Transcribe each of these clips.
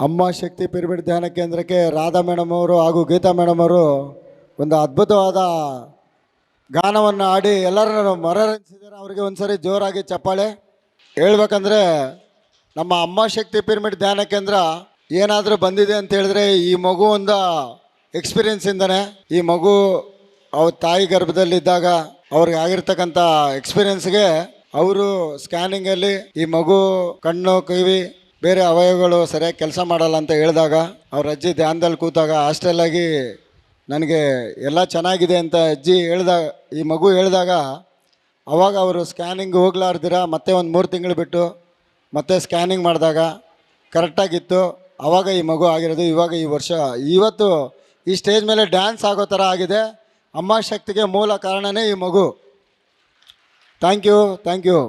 ಅಮ್ಮ ಶಕ್ತಿ ಪಿರಮಿಡ್ ಧ್ಯಾನ ಕೇಂದ್ರಕ್ಕೆ ರಾಧಾ ಮೇಡಮ್ ಅವರು ಹಾಗೂ ಗೀತಾ ಮೇಡಮ್ ಅವರು ಒಂದು ಅದ್ಭುತವಾದ ಗಾನವನ್ನು ಆಡಿ ಎಲ್ಲರನ್ನು ಮನರಂಜಿಸಿದ್ದಾರೆ. ಅವರಿಗೆ ಒಂದ್ಸರಿ ಜೋರಾಗಿ ಚಪ್ಪಾಳೆ. ಹೇಳ್ಬೇಕಂದ್ರೆ ನಮ್ಮ ಅಮ್ಮ ಶಕ್ತಿ ಪಿರಮಿಡ್ ಧ್ಯಾನ ಕೇಂದ್ರ ಏನಾದರೂ ಬಂದಿದೆ ಅಂತ ಹೇಳಿದ್ರೆ ಈ ಮಗು ಒಂದು ಎಕ್ಸ್ಪೀರಿಯನ್ಸಿಂದನೇ. ಈ ಮಗು ಅವ್ರ ತಾಯಿ ಗರ್ಭದಲ್ಲಿದ್ದಾಗ ಅವ್ರಿಗೆ ಆಗಿರ್ತಕ್ಕಂಥ ಎಕ್ಸ್ಪೀರಿಯನ್ಸ್ಗೆ ಅವರು ಸ್ಕ್ಯಾನಿಂಗಲ್ಲಿ ಈ ಮಗು ಕಣ್ಣು ಕಿವಿ ಬೇರೆ ಅವಯವಗಳು ಸರಿಯಾಗಿ ಕೆಲಸ ಮಾಡಲ್ಲ ಅಂತ ಹೇಳಿದಾಗ ಅವ್ರ ಅಜ್ಜಿ ಧ್ಯಾನದಲ್ಲಿ ಕೂತಾಗ ಹಾಸ್ಟೆಲಾಗಿ ನನಗೆ ಎಲ್ಲ ಚೆನ್ನಾಗಿದೆ ಅಂತ ಅಜ್ಜಿ ಹೇಳ್ದಾಗ ಈ ಮಗು ಹೇಳಿದಾಗ ಅವಾಗ ಅವರು ಸ್ಕ್ಯಾನಿಂಗ್ ಹೋಗ್ಲಾರ್ದಿರ ಮತ್ತೆ ಒಂದು 3 ತಿಂಗಳು ಬಿಟ್ಟು ಮತ್ತೆ ಸ್ಕ್ಯಾನಿಂಗ್ ಮಾಡಿದಾಗ ಕರೆಕ್ಟಾಗಿತ್ತು. ಆವಾಗ ಈ ಮಗು ಆಗಿರೋದು. ಇವಾಗ ಈ ವರ್ಷ ಇವತ್ತು ಈ ಸ್ಟೇಜ್ ಮೇಲೆ ಡ್ಯಾನ್ಸ್ ಆಗೋ ಥರ ಆಗಿದೆ. ಅಮ್ಮ ಶಕ್ತಿಗೆ ಮೂಲ ಕಾರಣನೇ ಈ ಮಗು. Thank you.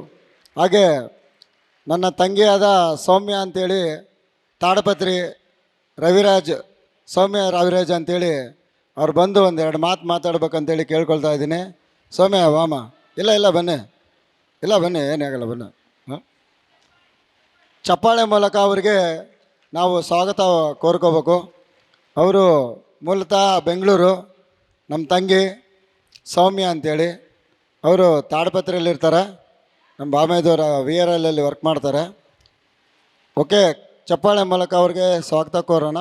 ಹಾಗೆ ನನ್ನ ತಂಗಿಯಾದ ಸೌಮ್ಯ ಅಂಥೇಳಿ ತಾಡಪತ್ರಿ ಸೌಮ್ಯ ರವಿರಾಜ್ ಅಂಥೇಳಿ ಅವ್ರು ಬಂದು 2 ಮಾತು ಮಾತಾಡ್ಬೇಕಂತೇಳಿ ಕೇಳ್ಕೊಳ್ತಾ ಇದ್ದೀನಿ. ಸೌಮ್ಯ ವಾಮ ಇಲ್ಲ ಬನ್ನಿ ಏನಾಗಲ್ಲ ಬನ್ನಿ. ಹಾಂ, ಚಪ್ಪಾಳೆ ಮೂಲಕ ಅವರಿಗೆ ನಾವು ಸ್ವಾಗತ ಕೋರ್ಕೋಬೇಕು. ಅವರು ಮೂಲತಃ ಬೆಂಗಳೂರು. ನಮ್ಮ ತಂಗಿ ಸೌಮ್ಯ ಅಂಥೇಳಿ ಅವರು ತಾಡಪತ್ರಿಯಲ್ಲಿರ್ತಾರೆ. ನಮ್ಮ ಬಾಮೇದವರ VRL ವರ್ಕ್ ಮಾಡ್ತಾರೆ. ಓಕೆ, ಚಪ್ಪಾಳೆ ಮೂಲಕ ಅವ್ರಿಗೆ ಸ್ವಾಗತ ಕೋರೋಣ.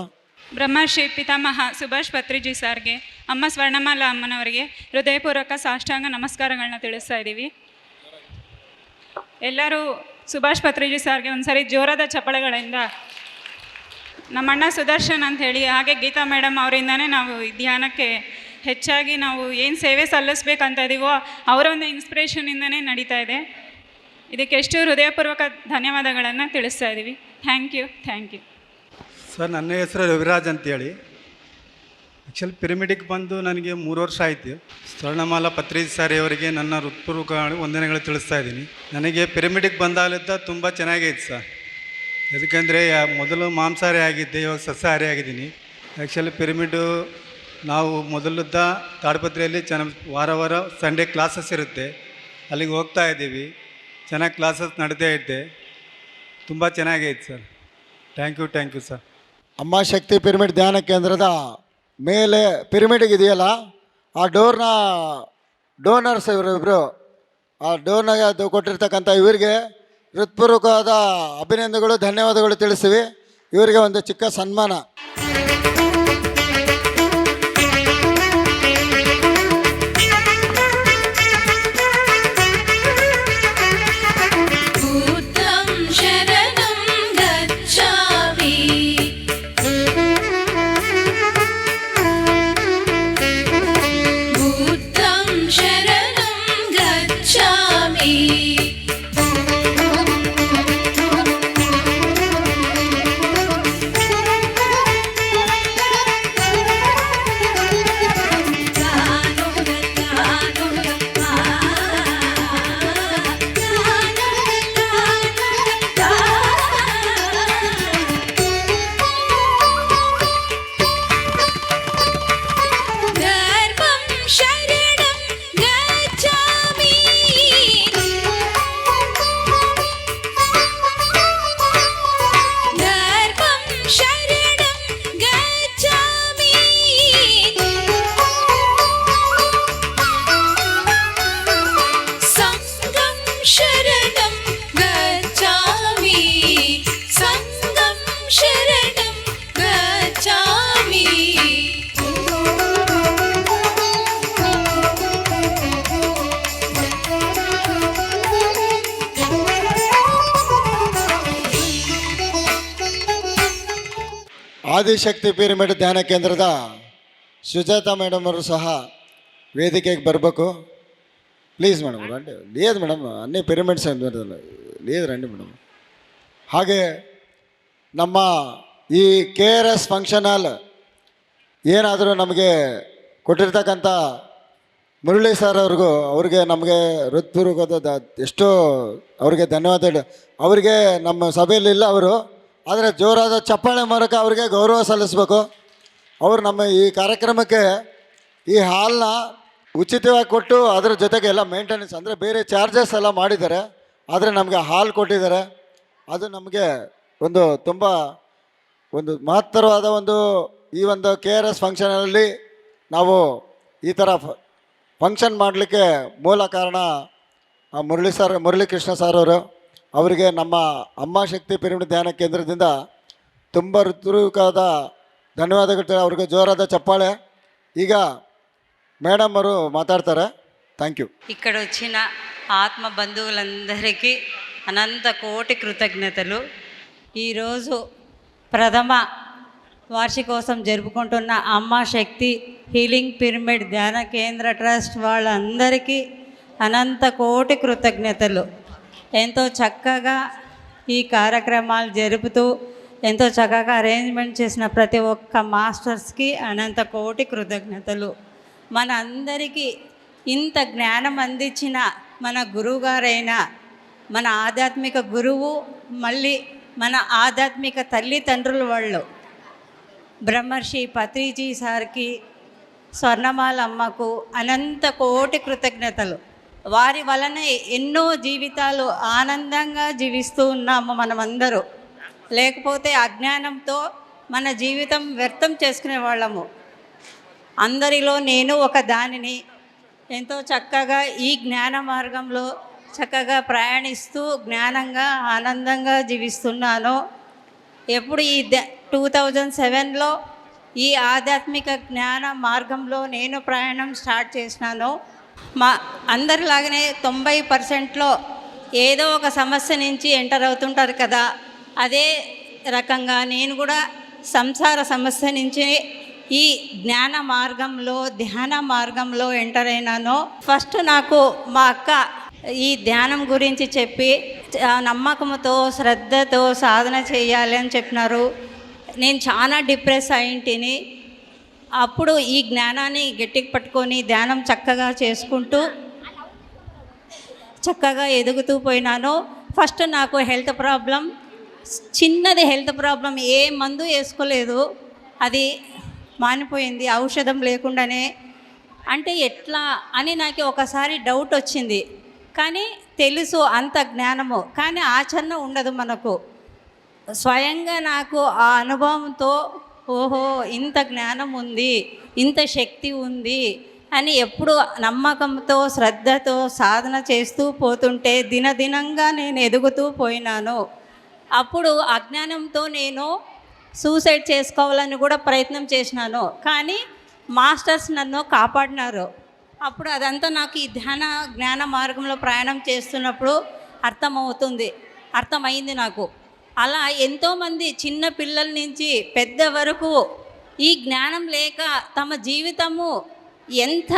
ಬ್ರಹ್ಮಶ್ರೀ ಪಿತಾಮಹ ಸುಭಾಷ್ ಪತ್ರಿಜಿ ಸರ್ಗೆ, ಅಮ್ಮ ಸ್ವರ್ಣಮಾಲಾ ಅಮ್ಮನವರಿಗೆ ಹೃದಯಪೂರ್ವಕ ಸಾಷ್ಟಾಂಗ ನಮಸ್ಕಾರಗಳನ್ನ ತಿಳಿಸ್ತಾ ಇದ್ದೀವಿ. ಎಲ್ಲರೂ ಸುಭಾಷ್ ಪತ್ರಿಜಿ ಸರ್ಗೆ ಒಂದ್ಸರಿ ಜೋರಾದ ಚಪ್ಪಾಳೆಗಳಿಂದ. ನಮ್ಮಣ್ಣ ಸುದರ್ಶನ್ ಅಂಥೇಳಿ ಹಾಗೆ ಗೀತಾ ಮೇಡಮ್ ಅವರಿಂದನೇ ನಾವು ಈ ಧ್ಯಾನಕ್ಕೆ ಹೆಚ್ಚಾಗಿ ನಾವು ಏನು ಸೇವೆ ಸಲ್ಲಿಸ್ಬೇಕಂತ ಇದೀವೋ ಅವರ ಒಂದು ಇನ್ಸ್ಪಿರೇಷನಿಂದನೇ ನಡೀತಾ ಇದೆ. ಇದಕ್ಕೆ ಎಷ್ಟು ಹೃದಯಪೂರ್ವಕ ಧನ್ಯವಾದಗಳನ್ನು ತಿಳಿಸ್ತಾ ಇದ್ದೀವಿ. Thank you. ಸರ್, ನನ್ನ ಹೆಸರು ರವಿರಾಜ್ ಅಂತೇಳಿ. ಆ್ಯಕ್ಚುಲಿ ಪಿರಮಿಡಿಗೆ ಬಂದು ನನಗೆ 3 ವರ್ಷ ಆಯಿತು. ಸ್ವರ್ಣಮಾಲಾ ಪತ್ರಿಜಿ ಸಾರಿಯವರಿಗೆ ನನ್ನ ಹೃತ್ಪೂರ್ವಕ ವಂದನೆಗಳು ತಿಳಿಸ್ತಾ ಇದ್ದೀನಿ. ನನಗೆ ಪಿರಮಿಡಿಗೆ ಬಂದಾಗಲಿದ್ದ ತುಂಬ ಚೆನ್ನಾಗೈತೆ ಸರ್. ಯಾಕಂದರೆ ಮೊದಲು ಮಾಂಸಾಹಾರಿ ಆಗಿದ್ದೆ, ಇವಾಗ ಸಸ್ಯಾಹಾರಿ ಆಗಿದ್ದೀನಿ. ಆ್ಯಕ್ಚುಲಿ ಪಿರಮಿಡು ನಾವು ಮೊದಲಿದ್ದ ತಾಡಪತ್ರಿಯಲ್ಲಿ ವಾರ ಸಂಡೇ ಕ್ಲಾಸಸ್ ಇರುತ್ತೆ, ಅಲ್ಲಿಗೆ ಹೋಗ್ತಾ ಇದ್ದೀವಿ. ಚೆನ್ನಾಗಿ ಕ್ಲಾಸಸ್ ನಡೀತಾ ಇದ್ದೆ. ತುಂಬ ಚೆನ್ನಾಗೈತೆ ಸರ್. Thank you sir. ಅಮ್ಮ ಶಕ್ತಿ ಪಿರಮಿಡ್ ಧ್ಯಾನ ಕೇಂದ್ರದ ಮೇಲೆ ಪಿರಮಿಡ್ಗೆ ಇದೆಯಲ್ಲ, ಆ ಡೋನರ್ಸ್ ಇವರಿಬ್ಬರು. ಆ ಡೋರ್ನಾಗ ಅದು ಕೊಟ್ಟಿರ್ತಕ್ಕಂಥ ಇವರಿಗೆ ಹೃತ್ಪೂರ್ವಕವಾದ ಅಭಿನಂದನೆಗಳು, ಧನ್ಯವಾದಗಳು ತಿಳಿಸ್ತೀವಿ. ಇವರಿಗೆ ಒಂದು ಚಿಕ್ಕ ಸನ್ಮಾನ. ಆದಿಶಕ್ತಿ ಪಿರಮಿಡ್ ಧ್ಯಾನ ಕೇಂದ್ರದ ಸುಜಾತಾ ಮೇಡಮ್ ಅವರು ಸಹ ವೇದಿಕೆಗೆ ಬರಬೇಕು. ಪ್ಲೀಸ್ ಮೇಡಮ್ ರಂಡಿ. లేదు ಮೇಡಮ್, ಅన్నీ ಪಿರಮಿಡ್ಸ್ లేదు ರಂಡಿ ಮೇಡಮ್. ಹಾಗೆ ನಮ್ಮ ಈ KRS ಫಂಕ್ಷನ್ ಹಾಲ್ ಏನಾದರೂ ನಮಗೆ ಕೊಟ್ಟಿರ್ತಕ್ಕಂಥ ಮುರಳಿ ಸರ್ ಅವ್ರಿಗೆ ನಮಗೆ ಹೃತ್ಪೂರ್ವಕವಾದ ಎಷ್ಟೋ ಅವ್ರಿಗೆ ಧನ್ಯವಾದ. ಅವರಿಗೆ ನಮ್ಮ ಸಭೆಯಲ್ಲಿಲ್ಲ ಅವರು, ಆದರೆ ಜೋರಾದ ಚಪ್ಪಾಳೆ ಮೂಲಕ ಅವರಿಗೆ ಗೌರವ ಸಲ್ಲಿಸಬೇಕು. ಅವರು ನಮ್ಮ ಈ ಕಾರ್ಯಕ್ರಮಕ್ಕೆ ಈ ಹಾಲ್ನ ಉಚಿತವಾಗಿ ಕೊಟ್ಟು ಅದರ ಜೊತೆಗೆ ಎಲ್ಲ ಮೇಂಟೆನೆನ್ಸ್ ಅಂದರೆ ಬೇರೆ ಚಾರ್ಜಸ್ ಎಲ್ಲ ಮಾಡಿದ್ದಾರೆ. ಆದರೆ ನಮಗೆ ಹಾಲ್ ಕೊಟ್ಟಿದ್ದಾರೆ. ಅದು ನಮಗೆ ಒಂದು ತುಂಬ ಒಂದು ಮಹತ್ತರವಾದ ಈ ಒಂದು KRS ಫಂಕ್ಷನಲ್ಲಿ ನಾವು ಈ ಥರ ಫಂಕ್ಷನ್ ಮಾಡಲಿಕ್ಕೆ ಮೂಲ ಕಾರಣ ಮುರಳೀಕೃಷ್ಣ ಸರ್ ಅವರು. ಅವರಿಗೆ ನಮ್ಮ ಅಮ್ಮ ಶಕ್ತಿ ಪಿರಮಿಡ್ ಧ್ಯಾನ ಕೇಂದ್ರದಿಂದ ತುಂಬ ಹೃತ್ಪೂರ್ವಕವಾದ ధన్యవాదాలు. ಅವ್ರಿಗೆ ಜೋರಾದ ಚಪ್ಪಾಳೆ. ಈಗ మేడం ಅವರು మాట్లాడతారా? Thank you. ఇక్కడ వచ్చిన ఆత్మ బంధువులందరికీ అనంత కోటి కృతజ్ఞతలు. ఈరోజు ప్రథమ వార్షికోత్సవం జరుపుకుంటున్న అమ్మ శక్తి హీలింగ్ పిరమిడ్ ధ్యాన కేంద్ర ట్రస్ట్ వాళ్ళందరికీ అనంత కోటి కృతజ్ఞతలు. ఎంతో చక్కగా ఈ కార్యక్రమాలు జరుపుతూ ఎంతో చక్కగా అరేంజ్మెంట్ చేసిన ప్రతి ఒక్క మాస్టర్స్కి అనంత కోటి కృతజ్ఞతలు. మన అందరికీ ఇంత జ్ఞానం అందించిన మన గురువుగారైన మన ఆధ్యాత్మిక గురువు, మళ్ళీ మన ఆధ్యాత్మిక తల్లిదండ్రులు వాళ్ళు బ్రహ్మర్షి పత్రిజీ సార్కి, స్వర్ణమాల అమ్మకు అనంత కోటి కృతజ్ఞతలు. వారి వలన ఎన్నో జీవితాలు ఆనందంగా జీవిస్తూ ఉన్నాము మనమందరూ. లేకపోతే అజ్ఞానంతో మన జీవితం వ్యర్థం చేసుకునే వాళ్ళము. అందరిలో నేను ఒక దానిని. ఎంతో చక్కగా ఈ జ్ఞాన మార్గంలో చక్కగా ప్రయాణిస్తూ జ్ఞానంగా ఆనందంగా జీవిస్తున్నాను. ఎప్పుడు ఈ 2007లో ఈ ఆధ్యాత్మిక జ్ఞాన మార్గంలో నేను ప్రయాణం స్టార్ట్ చేసినాను. మా అందరిలాగానే 90%లో ఏదో ఒక సమస్య నుంచి ఎంటర్ అవుతుంటారు కదా, అదే రకంగా నేను కూడా సంసార సమస్య నుంచి ఈ జ్ఞాన మార్గంలో ధ్యాన మార్గంలో ఎంటర్ అయినాను. ఫస్ట్ నాకు మా అక్క ఈ ధ్యానం గురించి చెప్పి నమ్మకంతో శ్రద్ధతో సాధన చేయాలి అని చెప్పినారు. నేను చాలా డిప్రెస్ అయింటిని. అప్పుడు ఈ జ్ఞానాన్ని గట్టిగా పట్టుకొని ధ్యానం చక్కగా చేసుకుంటూ చక్కగా ఎదుగుతూ పోయినాను. ఫస్ట్ నాకు హెల్త్ ప్రాబ్లం, చిన్నది హెల్త్ ప్రాబ్లం, ఏ మందు వేసుకోలేదు, అది మానిపోయింది ఔషధం లేకుండానే. అంటే ఎట్లా అని నాకు ఒకసారి డౌట్ వచ్చింది. కానీ తెలుసు అంత జ్ఞానము, కానీ ఆచరణ ఉండదు మనకు. స్వయంగా నాకు ఆ అనుభవంతో ఓహో ఇంత జ్ఞానం ఉంది, ఇంత శక్తి ఉంది అని ఎప్పుడు నమ్మకంతో శ్రద్ధతో సాధన చేస్తూ పోతుంటే దినదినంగా నేను ఎదుగుతూ పోయినాను. అప్పుడు అజ్ఞానంతో నేను సూసైడ్ చేసుకోవాలని కూడా ప్రయత్నం చేసినాను. కానీ మాస్టర్స్ నన్ను కాపాడినారు. అప్పుడు అదంతా నాకు ఈ జ్ఞాన మార్గంలో ప్రయాణం చేస్తున్నప్పుడు అర్థమైంది నాకు. అలా ఎంతోమంది చిన్న పిల్లల నుంచి పెద్ద వరకు ఈ జ్ఞానం లేక తమ జీవితము ఎంత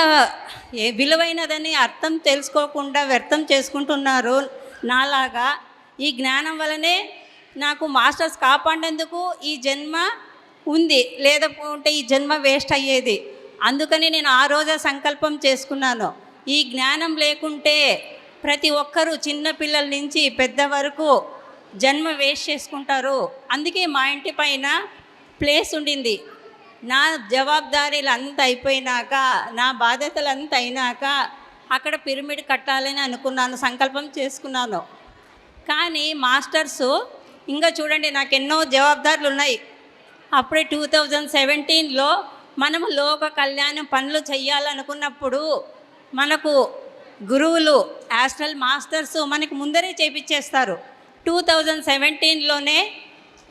విలువైనదని అర్థం తెలుసుకోకుండా వ్యర్థం చేసుకుంటున్నారు. నాలాగా ఈ జ్ఞానం వల్లనే నాకు మాస్టర్స్ కాపాడేందుకు ఈ జన్మ ఉంది, లేకపోతే ఈ జన్మ వేస్ట్ అయ్యేది. అందుకని నేను ఆ రోజే సంకల్పం చేసుకున్నాను, ఈ జ్ఞానం లేకుంటే ప్రతి ఒక్కరూ చిన్న పిల్లల నుంచి పెద్ద వరకు జన్మ వేస్ట్ చేసుకుంటారు. అందుకే మా ఇంటి పైన ప్లేస్ ఉండింది. నా జవాబుదారీలు అంతా అయిపోయినాక, నా బాధ్యతలు అంతా అయినాక అక్కడ పిరమిడ్ కట్టాలని అనుకున్నాను, సంకల్పం చేసుకున్నాను. కానీ మాస్టర్సు ఇంకా చూడండి, నాకు ఎన్నో జవాబుదారులు ఉన్నాయి. అప్పుడే 2017లో మనము లోక కళ్యాణం పనులు చేయాలనుకున్నప్పుడు మనకు గురువులు యాస్ట్రల్ మాస్టర్స్ మనకి ముందరే చేపించేస్తారు. 2017లోనే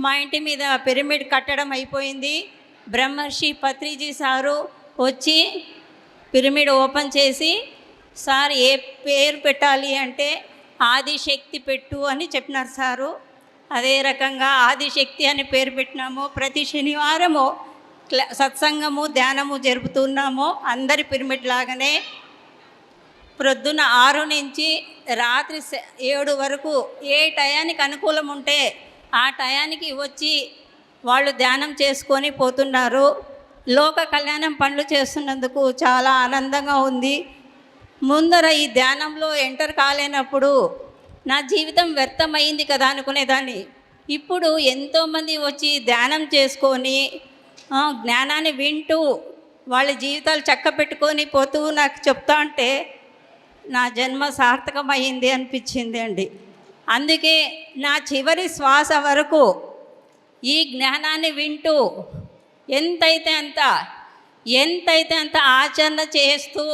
మా ఇంటి మీద పిరమిడ్ కట్టడం అయిపోయింది. బ్రహ్మర్షి పత్రిజీ సారు వచ్చి పిరమిడ్ ఓపెన్ చేసి, సార్ ఏ పేరు పెట్టాలి అంటే ఆదిశక్తి పెట్టు అని చెప్పినారు సారు. అదే రకంగా ఆదిశక్తి అని పేరు పెట్టినాము. ప్రతి శనివారము సత్సంగము ధ్యానము జరుపుతున్నాము. అందరి పిరమిడ్ లాగానే ప్రొద్దున 6 నుంచి రాత్రి 7 వరకు ఏ టయానికి అనుకూలం ఉంటే ఆ టయానికి వచ్చి వాళ్ళు ధ్యానం చేసుకొని పోతున్నారు. లోక కళ్యాణం పనులు చేస్తున్నందుకు చాలా ఆనందంగా ఉంది. ముందర ఈ ధ్యానంలో ఎంటర్ కాలేనప్పుడు నా జీవితం వ్యర్థమైంది కదా అనుకునేదాన్ని. ఇప్పుడు ఎంతోమంది వచ్చి ధ్యానం చేసుకొని జ్ఞానాన్ని వింటూ వాళ్ళ జీవితాలు చక్కబెట్టుకొని పోతూ నాకు చెప్తా ఉంటే నా జన్మ సార్థకమైంది అనిపించింది అండి. అందుకే నా చివరి శ్వాస వరకు ఈ జ్ఞానాన్ని వింటూ ఎంతైతే అంత ఆచరణ చేస్తూ,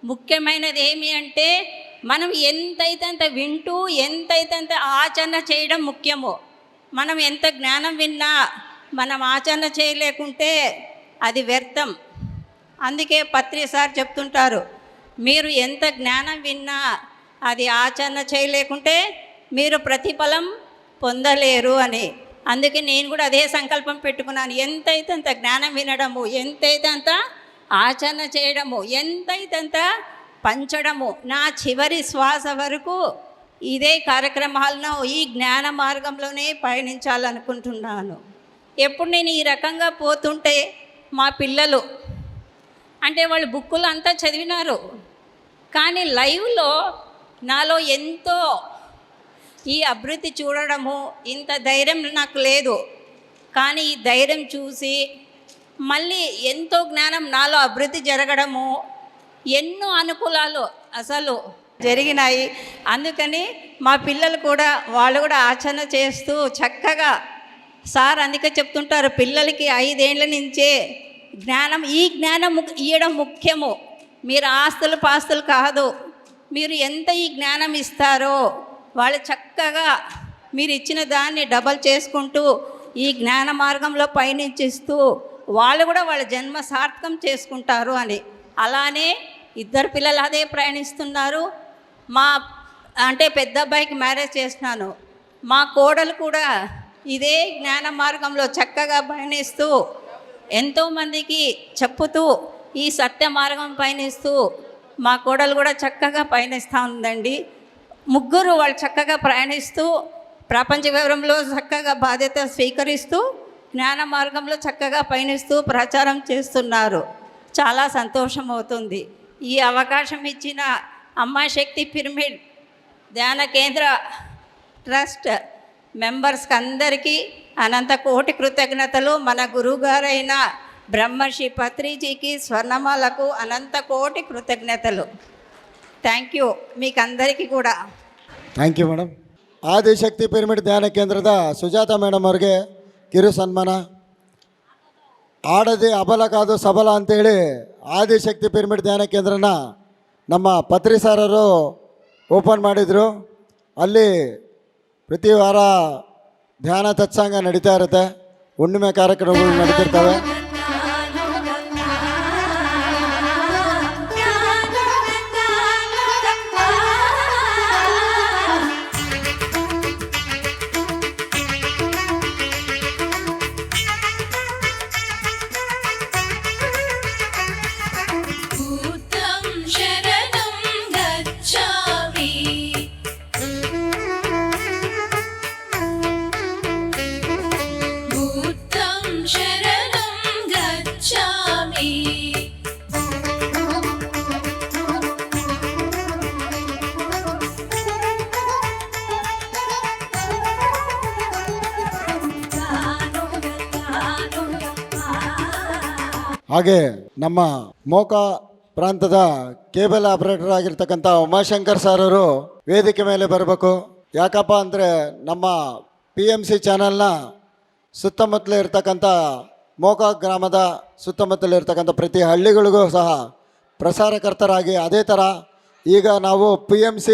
ముఖ్యమైనది ఏమి అంటే మనం ఎంతైతే అంత వింటూ ఎంతైతే అంత ఆచరణ చేయడం ముఖ్యము. మనం ఎంత జ్ఞానం విన్నా మనం ఆచరణ చేయలేకుంటే అది వ్యర్థం. అందుకే పత్రి సార్ చెప్తుంటారు, మీరు ఎంత జ్ఞానం విన్నా అది ఆచరణ చేయలేకుంటే మీరు ప్రతిఫలం పొందలేరు అని. అందుకే నేను కూడా అదే సంకల్పం పెట్టుకున్నాను. ఎంతైతే అంత జ్ఞానం వినడము, ఎంతైతే అంత ఆచరణ చేయడము, ఎంతైతే అంత పంచడము, నా చివరి శ్వాస వరకు ఇదే కార్యక్రమాలను ఈ జ్ఞాన మార్గంలోనే పయనించాలనుకుంటున్నాను. ఎప్పుడు నేను ఈ రకంగా పోతుంటే మా పిల్లలు అంటే వాళ్ళు బుక్కులు అంతా చదివినారు, కానీ లైవ్లో నాలో ఎంతో ఈ అభివృద్ధి చూడడము, ఇంత ధైర్యం నాకు లేదు. కానీ ఈ ధైర్యం చూసి మళ్ళీ ఎంతో జ్ఞానం నాలో అభివృద్ధి జరగడము, ఎన్నో అనుకూలాలు అసలు జరిగినాయి. అందుకని మా పిల్లలు కూడా వాళ్ళు కూడా ఆచరణ చేస్తూ చక్కగా సార్ అందుకే చెప్తుంటారు, పిల్లలకి 5 ఏళ్ల నుంచే జ్ఞానం, ఈ జ్ఞానం ఇవ్వడం ముఖ్యము. మీరు ఆస్తులు పాస్తులు కాదు, మీరు ఎంత ఈ జ్ఞానం ఇస్తారో వాళ్ళు చక్కగా మీరు ఇచ్చిన దాన్ని డబల్ చేసుకుంటూ ఈ జ్ఞాన మార్గంలో పయనించిస్తూ వాళ్ళు కూడా వాళ్ళ జన్మ సార్థకం చేసుకుంటారు అని. అలానే 2 పిల్లలు అదే ప్రయాణిస్తున్నారు. మా అంటే పెద్ద అబ్బాయికి మ్యారేజ్ చేసినాను, మా కోడలు కూడా ఇదే జ్ఞాన మార్గంలో చక్కగా పయనిస్తూ ఎంతోమందికి చెప్పుతూ ఈ సత్య మార్గం పయనిస్తూ మా కోడలు కూడా చక్కగా పయనిస్తూ ఉందండి. ముగ్గురు వాళ్ళు చక్కగా ప్రయాణిస్తూ ప్రపంచ వివరంలో చక్కగా బాధ్యత స్వీకరిస్తూ జ్ఞాన మార్గంలో చక్కగా పయనిస్తూ ప్రచారం చేస్తున్నారు. చాలా సంతోషం అవుతుంది. ఈ అవకాశం ఇచ్చిన అమ్మా శక్తి పిరమిడ్ ధ్యాన కేంద్ర ట్రస్ట్ మెంబర్స్కి అందరికీ అనంత కోటి కృతజ్ఞతలు. మన గురువుగారైన బ్రహ్మర్షి పత్రిజీకి, స్వర్ణమాలకు అనంత కోటి కృతజ్ఞతలు. ಥ್ಯಾಂಕ್ ಯು మీకు అందరికీ ಕೂಡ. Thank you madam. Adishakti pyramid ಧ್ಯಾನ ಕೇಂದ್ರದ ಸುಜಾತ ಮೇಡಮ್ ಅವ್ರಿಗೆ ಕಿರು ಸನ್ಮಾನ. ಆಡದೆ ಅಬಲ ಕಾದು ಸಬಲ ಅಂತೇಳಿ ಆದಿಶಕ್ತಿ ಪಿರಮಿಡ್ ಧ್ಯಾನ ಕೇಂದ್ರನ ನಮ್ಮ ಪತ್ರಿ ಸಾರರು ಓಪನ್ ಮಾಡಿದರು. ಅಲ್ಲಿ ಪ್ರತಿ ವಾರ ಧ್ಯಾನ ತತ್ಸಂಗ ನಡೀತಾ ಇರುತ್ತೆ, ಹುಣ್ಣಿಮೆ ಕಾರ್ಯಕ್ರಮಗಳು ನಡೀತಿರ್ತವೆ. ಹಾಗೆ ನಮ್ಮ ಮೋಕಾ ಪ್ರಾಂತದ ಕೇಬಲ್ ಆಪರೇಟರ್ ಆಗಿರ್ತಕ್ಕಂಥ ಉಮಾಶಂಕರ್ ಸರ್ ಅವರು ವೇದಿಕೆ ಮೇಲೆ ಬರಬೇಕು. ಯಾಕಪ್ಪ ಅಂದರೆ ನಮ್ಮ PMC ಚಾನಲ್ನ ಸುತ್ತಮುತ್ತಲೇ ಇರ್ತಕ್ಕಂಥ ಮೋಕಾ ಗ್ರಾಮದ ಸುತ್ತಮುತ್ತಲೇ ಇರ್ತಕ್ಕಂಥ ಪ್ರತಿ ಹಳ್ಳಿಗಳಿಗೂ ಸಹ ಪ್ರಸಾರಕರ್ತರಾಗಿ, ಅದೇ ಥರ ಈಗ ನಾವು PMC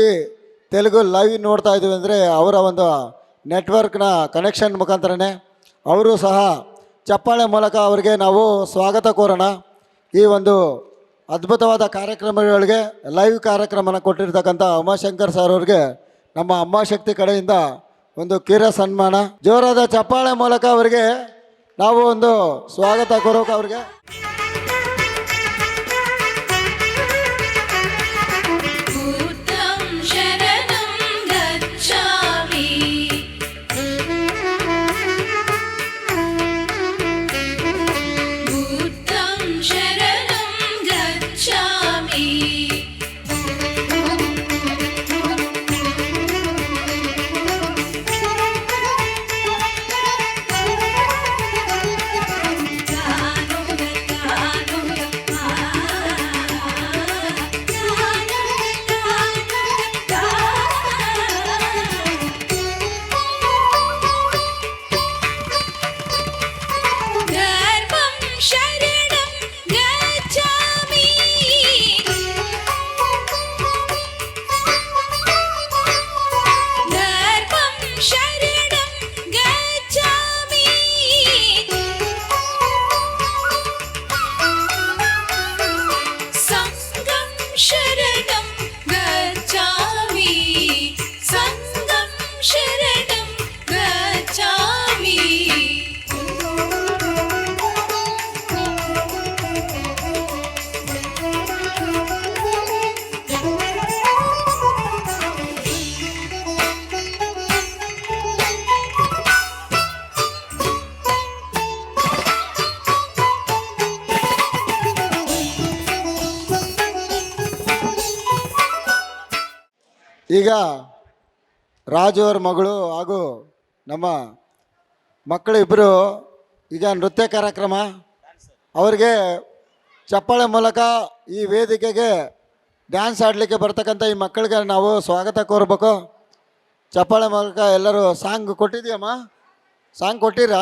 ತೆಲುಗು ಲೈವ್ ನೋಡ್ತಾ ಇದ್ದೀವಿ ಅಂದರೆ ಅವರ ಒಂದು ನೆಟ್ವರ್ಕ್ನ ಕನೆಕ್ಷನ್ ಮುಖಾಂತರನೇ ಅವರು ಸಹ ಚಪ್ಪಾಳೆ ಮೂಲಕ ಅವರಿಗೆ ನಾವು ಸ್ವಾಗತ ಕೋರೋಣ. ಈ ಒಂದು ಅದ್ಭುತವಾದ ಕಾರ್ಯಕ್ರಮಗಳಿಗೆ ಲೈವ್ ಕಾರ್ಯಕ್ರಮನ ಕೊಟ್ಟಿರ್ತಕ್ಕಂಥ ಉಮಾಶಂಕರ್ ಸರ್ ಅವ್ರಿಗೆ ನಮ್ಮ ಅಮ್ಮಾಶಕ್ತಿ ಕಡೆಯಿಂದ ಒಂದು ಕಿರ ಸನ್ಮಾನ. ಜೋರಾದ ಚಪ್ಪಾಳೆ ಮೂಲಕ ಅವರಿಗೆ ನಾವು ಒಂದು ಸ್ವಾಗತ ಕೋರೋಕೆ ಅವ್ರಿಗೆ. ಈಗ ರಾಜು ಅವ್ರ ಮಗಳು ಹಾಗೂ ನಮ್ಮ ಮಕ್ಕಳು ಇಬ್ಬರು ಈಗ ನೃತ್ಯ ಕಾರ್ಯಕ್ರಮ ಅವ್ರಿಗೆ ಚಪ್ಪಾಳೆ ಮೂಲಕ ಈ ವೇದಿಕೆಗೆ ಡ್ಯಾನ್ಸ್ ಆಡಲಿಕ್ಕೆ ಬರ್ತಕ್ಕಂಥ ಈ ಮಕ್ಕಳಿಗೆ ನಾವು ಸ್ವಾಗತ ಕೋರಬೇಕು. ಚಪ್ಪಾಳೆ ಮೂಲಕ ಎಲ್ಲರೂ ಸಾಂಗ್ ಕೊಟ್ಟಿದ್ದೀಯಮ್ಮ, ಸಾಂಗ್ ಕೊಟ್ಟಿರಾ?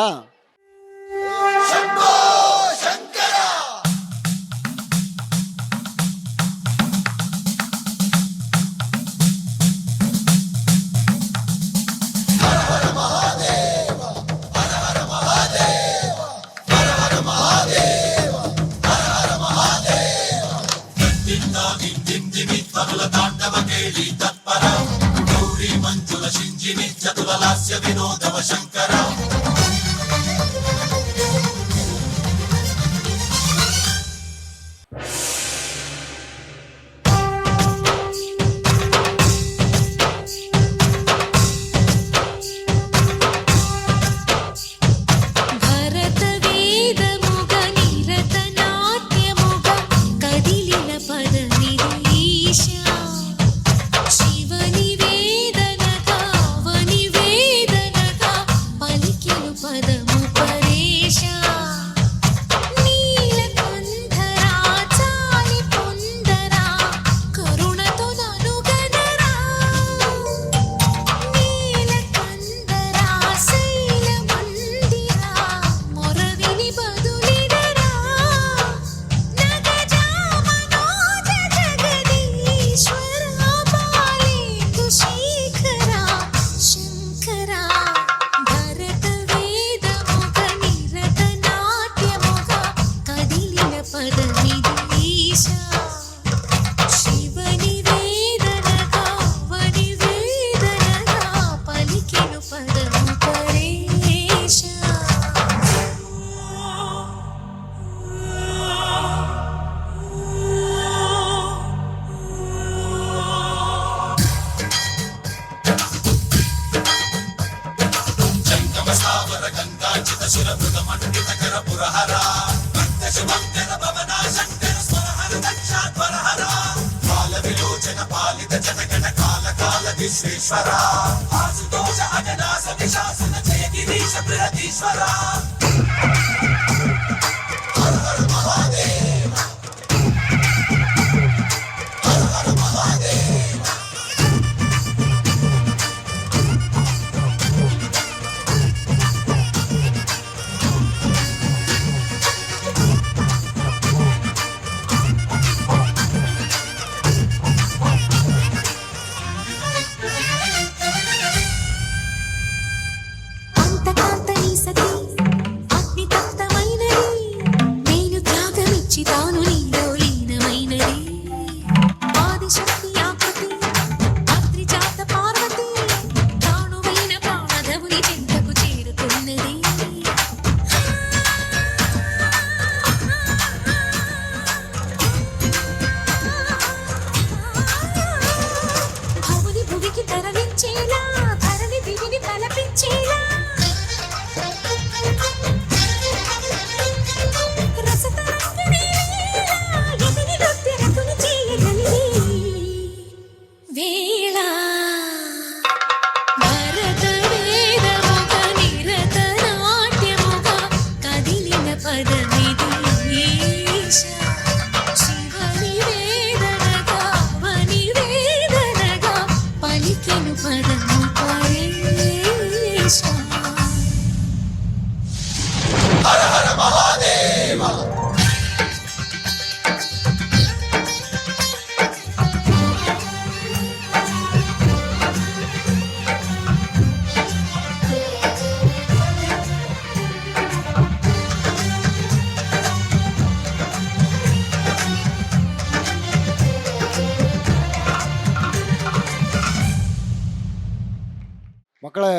ಮಕ್ಕಳೇ,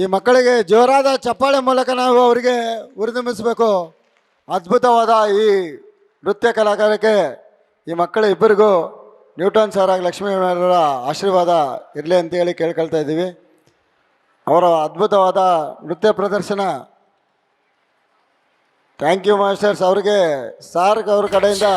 ಈ ಮಕ್ಕಳಿಗೆ ಜೋರಾದ ಚಪ್ಪಾಳೆ ಮೂಲಕ ನಾವು ಅವರಿಗೆ ಹುರಿದುಂಬಿಸಬೇಕು. ಅದ್ಭುತವಾದ ಈ ನೃತ್ಯ ಕಲಾಕಾರಕ್ಕೆ ಈ ಮಕ್ಕಳ ಇಬ್ಬರಿಗೂ ನ್ಯೂಟನ್ ಸರ್ ಹಾಗೂ ಲಕ್ಷ್ಮೀ ಅವರ ಆಶೀರ್ವಾದ ಇರಲಿ ಅಂತೇಳಿ ಕೇಳ್ಕೊಳ್ತಾ ಇದ್ದೀವಿ. ಅವರ ಅದ್ಭುತವಾದ ನೃತ್ಯ ಪ್ರದರ್ಶನ. Thank you masters. ಅವರಿಗೆ ಸಾರ್ ಅವ್ರ ಕಡೆಯಿಂದ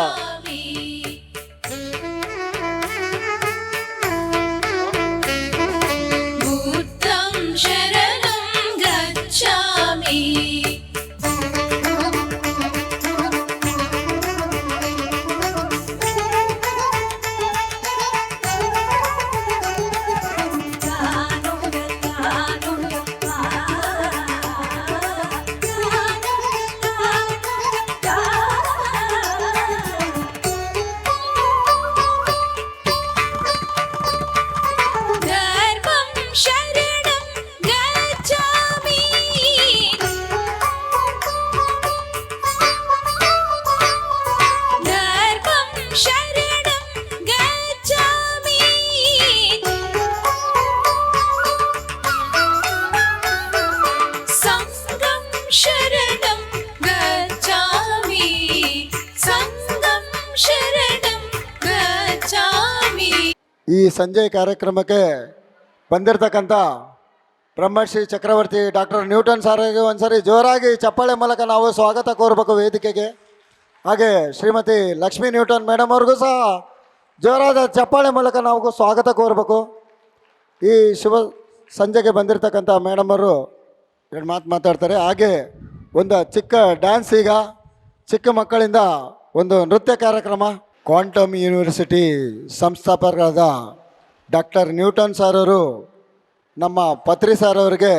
ಸಂಜೆ ಕಾರ್ಯಕ್ರಮಕ್ಕೆ ಬಂದಿರತಕ್ಕಂಥ ಬ್ರಹ್ಮಶ್ರೀ ಚಕ್ರವರ್ತಿ ಡಾಕ್ಟರ್ ನ್ಯೂಟನ್ ಸಾರಿಗೆ ಒಂದ್ಸರಿ ಜೋರಾಗಿ ಚಪ್ಪಾಳೆ ಮೂಲಕ ನಾವು ಸ್ವಾಗತ ಕೋರಬೇಕು ವೇದಿಕೆಗೆ. ಹಾಗೆ ಶ್ರೀಮತಿ ಲಕ್ಷ್ಮೀ ನ್ಯೂಟನ್ ಮೇಡಮ್ ಅವ್ರಿಗೂ ಸಹ ಜೋರಾದ ಚಪ್ಪಾಳೆ ಮೂಲಕ ನಾವು ಸ್ವಾಗತ ಕೋರಬೇಕು. ಈ ಶುಭ ಸಂಜೆಗೆ ಬಂದಿರತಕ್ಕಂಥ ಮೇಡಮ್ ಅವರು ಎರಡು ಮಾತು ಮಾತಾಡ್ತಾರೆ. ಹಾಗೆ ಒಂದು ಚಿಕ್ಕ ಡ್ಯಾನ್ಸ್, ಈಗ ಚಿಕ್ಕ ಮಕ್ಕಳಿಂದ ಒಂದು ನೃತ್ಯ ಕಾರ್ಯಕ್ರಮ. ಕ್ವಾಂಟಮ್ ಯೂನಿವರ್ಸಿಟಿ ಸಂಸ್ಥಾಪಕರಾದ ಡಾಕ್ಟರ್ ನ್ಯೂಟನ್ ಸರ್ ಅವರು ನಮ್ಮ ಪತ್ರಿ ಸರ್ ಅವರಿಗೆ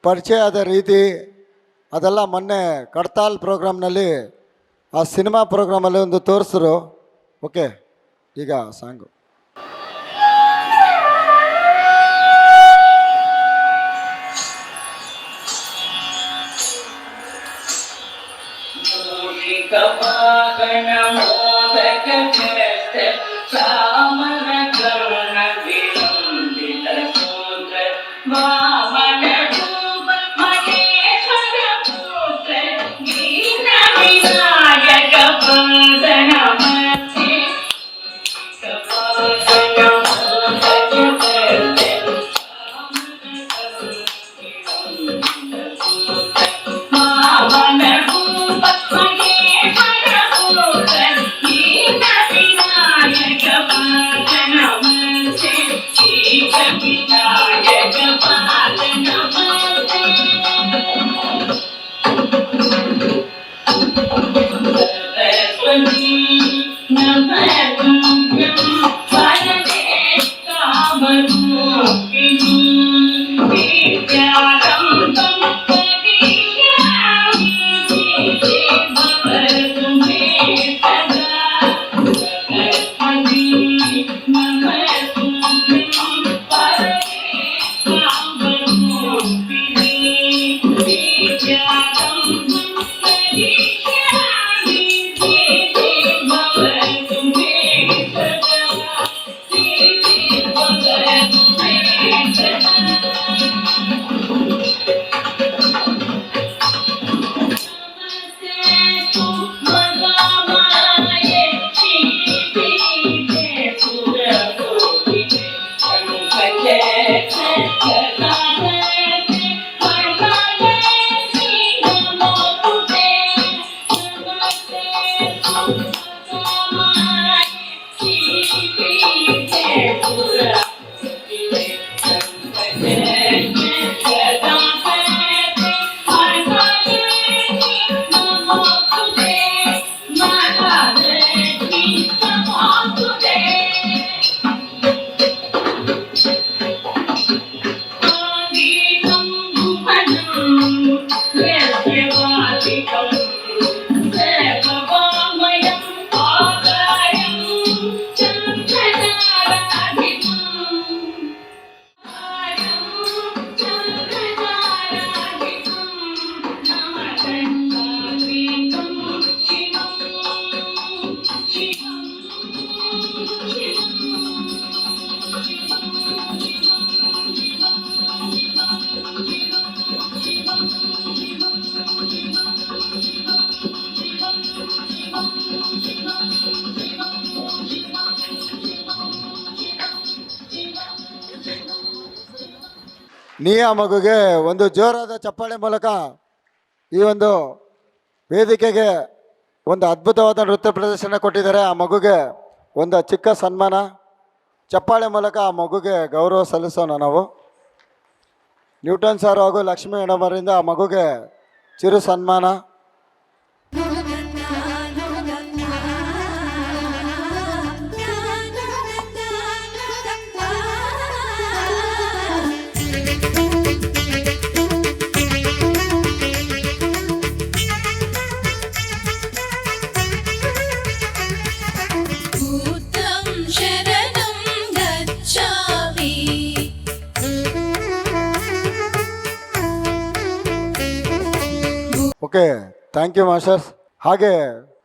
ಪರಿಚಯ ಆದ ರೀತಿ ಅದೆಲ್ಲ ಮೊನ್ನೆ ಕಡ್ತಾಲ್ ಪ್ರೋಗ್ರಾಮ್ನಲ್ಲಿ, ಆ ಸಿನಿಮಾ ಪ್ರೋಗ್ರಾಮಲ್ಲಿ ಒಂದು ತೋರಿಸಿದ್ರು. ಓಕೆ, ಈಗ ಸಾಂಗು. ನೀ ಆ ಮಗುಗೆ ಒಂದು ಜೋರಾದ ಚಪ್ಪಾಳೆ ಮೂಲಕ ಈ ಒಂದು ವೇದಿಕೆಗೆ ಒಂದು ಅದ್ಭುತವಾದ ನೃತ್ಯ ಪ್ರದರ್ಶನ ಕೊಟ್ಟಿದ್ದಾರೆ. ಆ ಮಗುಗೆ ಒಂದು ಚಿಕ್ಕ ಸನ್ಮಾನ, ಚಪ್ಪಾಳೆ ಮೂಲಕ ಆ ಮಗುಗೆ ಗೌರವ ಸಲ್ಲಿಸೋಣ ನಾವು. ನ್ಯೂಟನ್ ಸರ್ ಹಾಗೂ ಲಕ್ಷ್ಮೀ ಮೇಡಮ್ ಅವರಿಂದ ಆ ಮಗುಗೆ ಚಿರು ಸನ್ಮಾನ. Okay, thank you masters. ಹಾಗೆ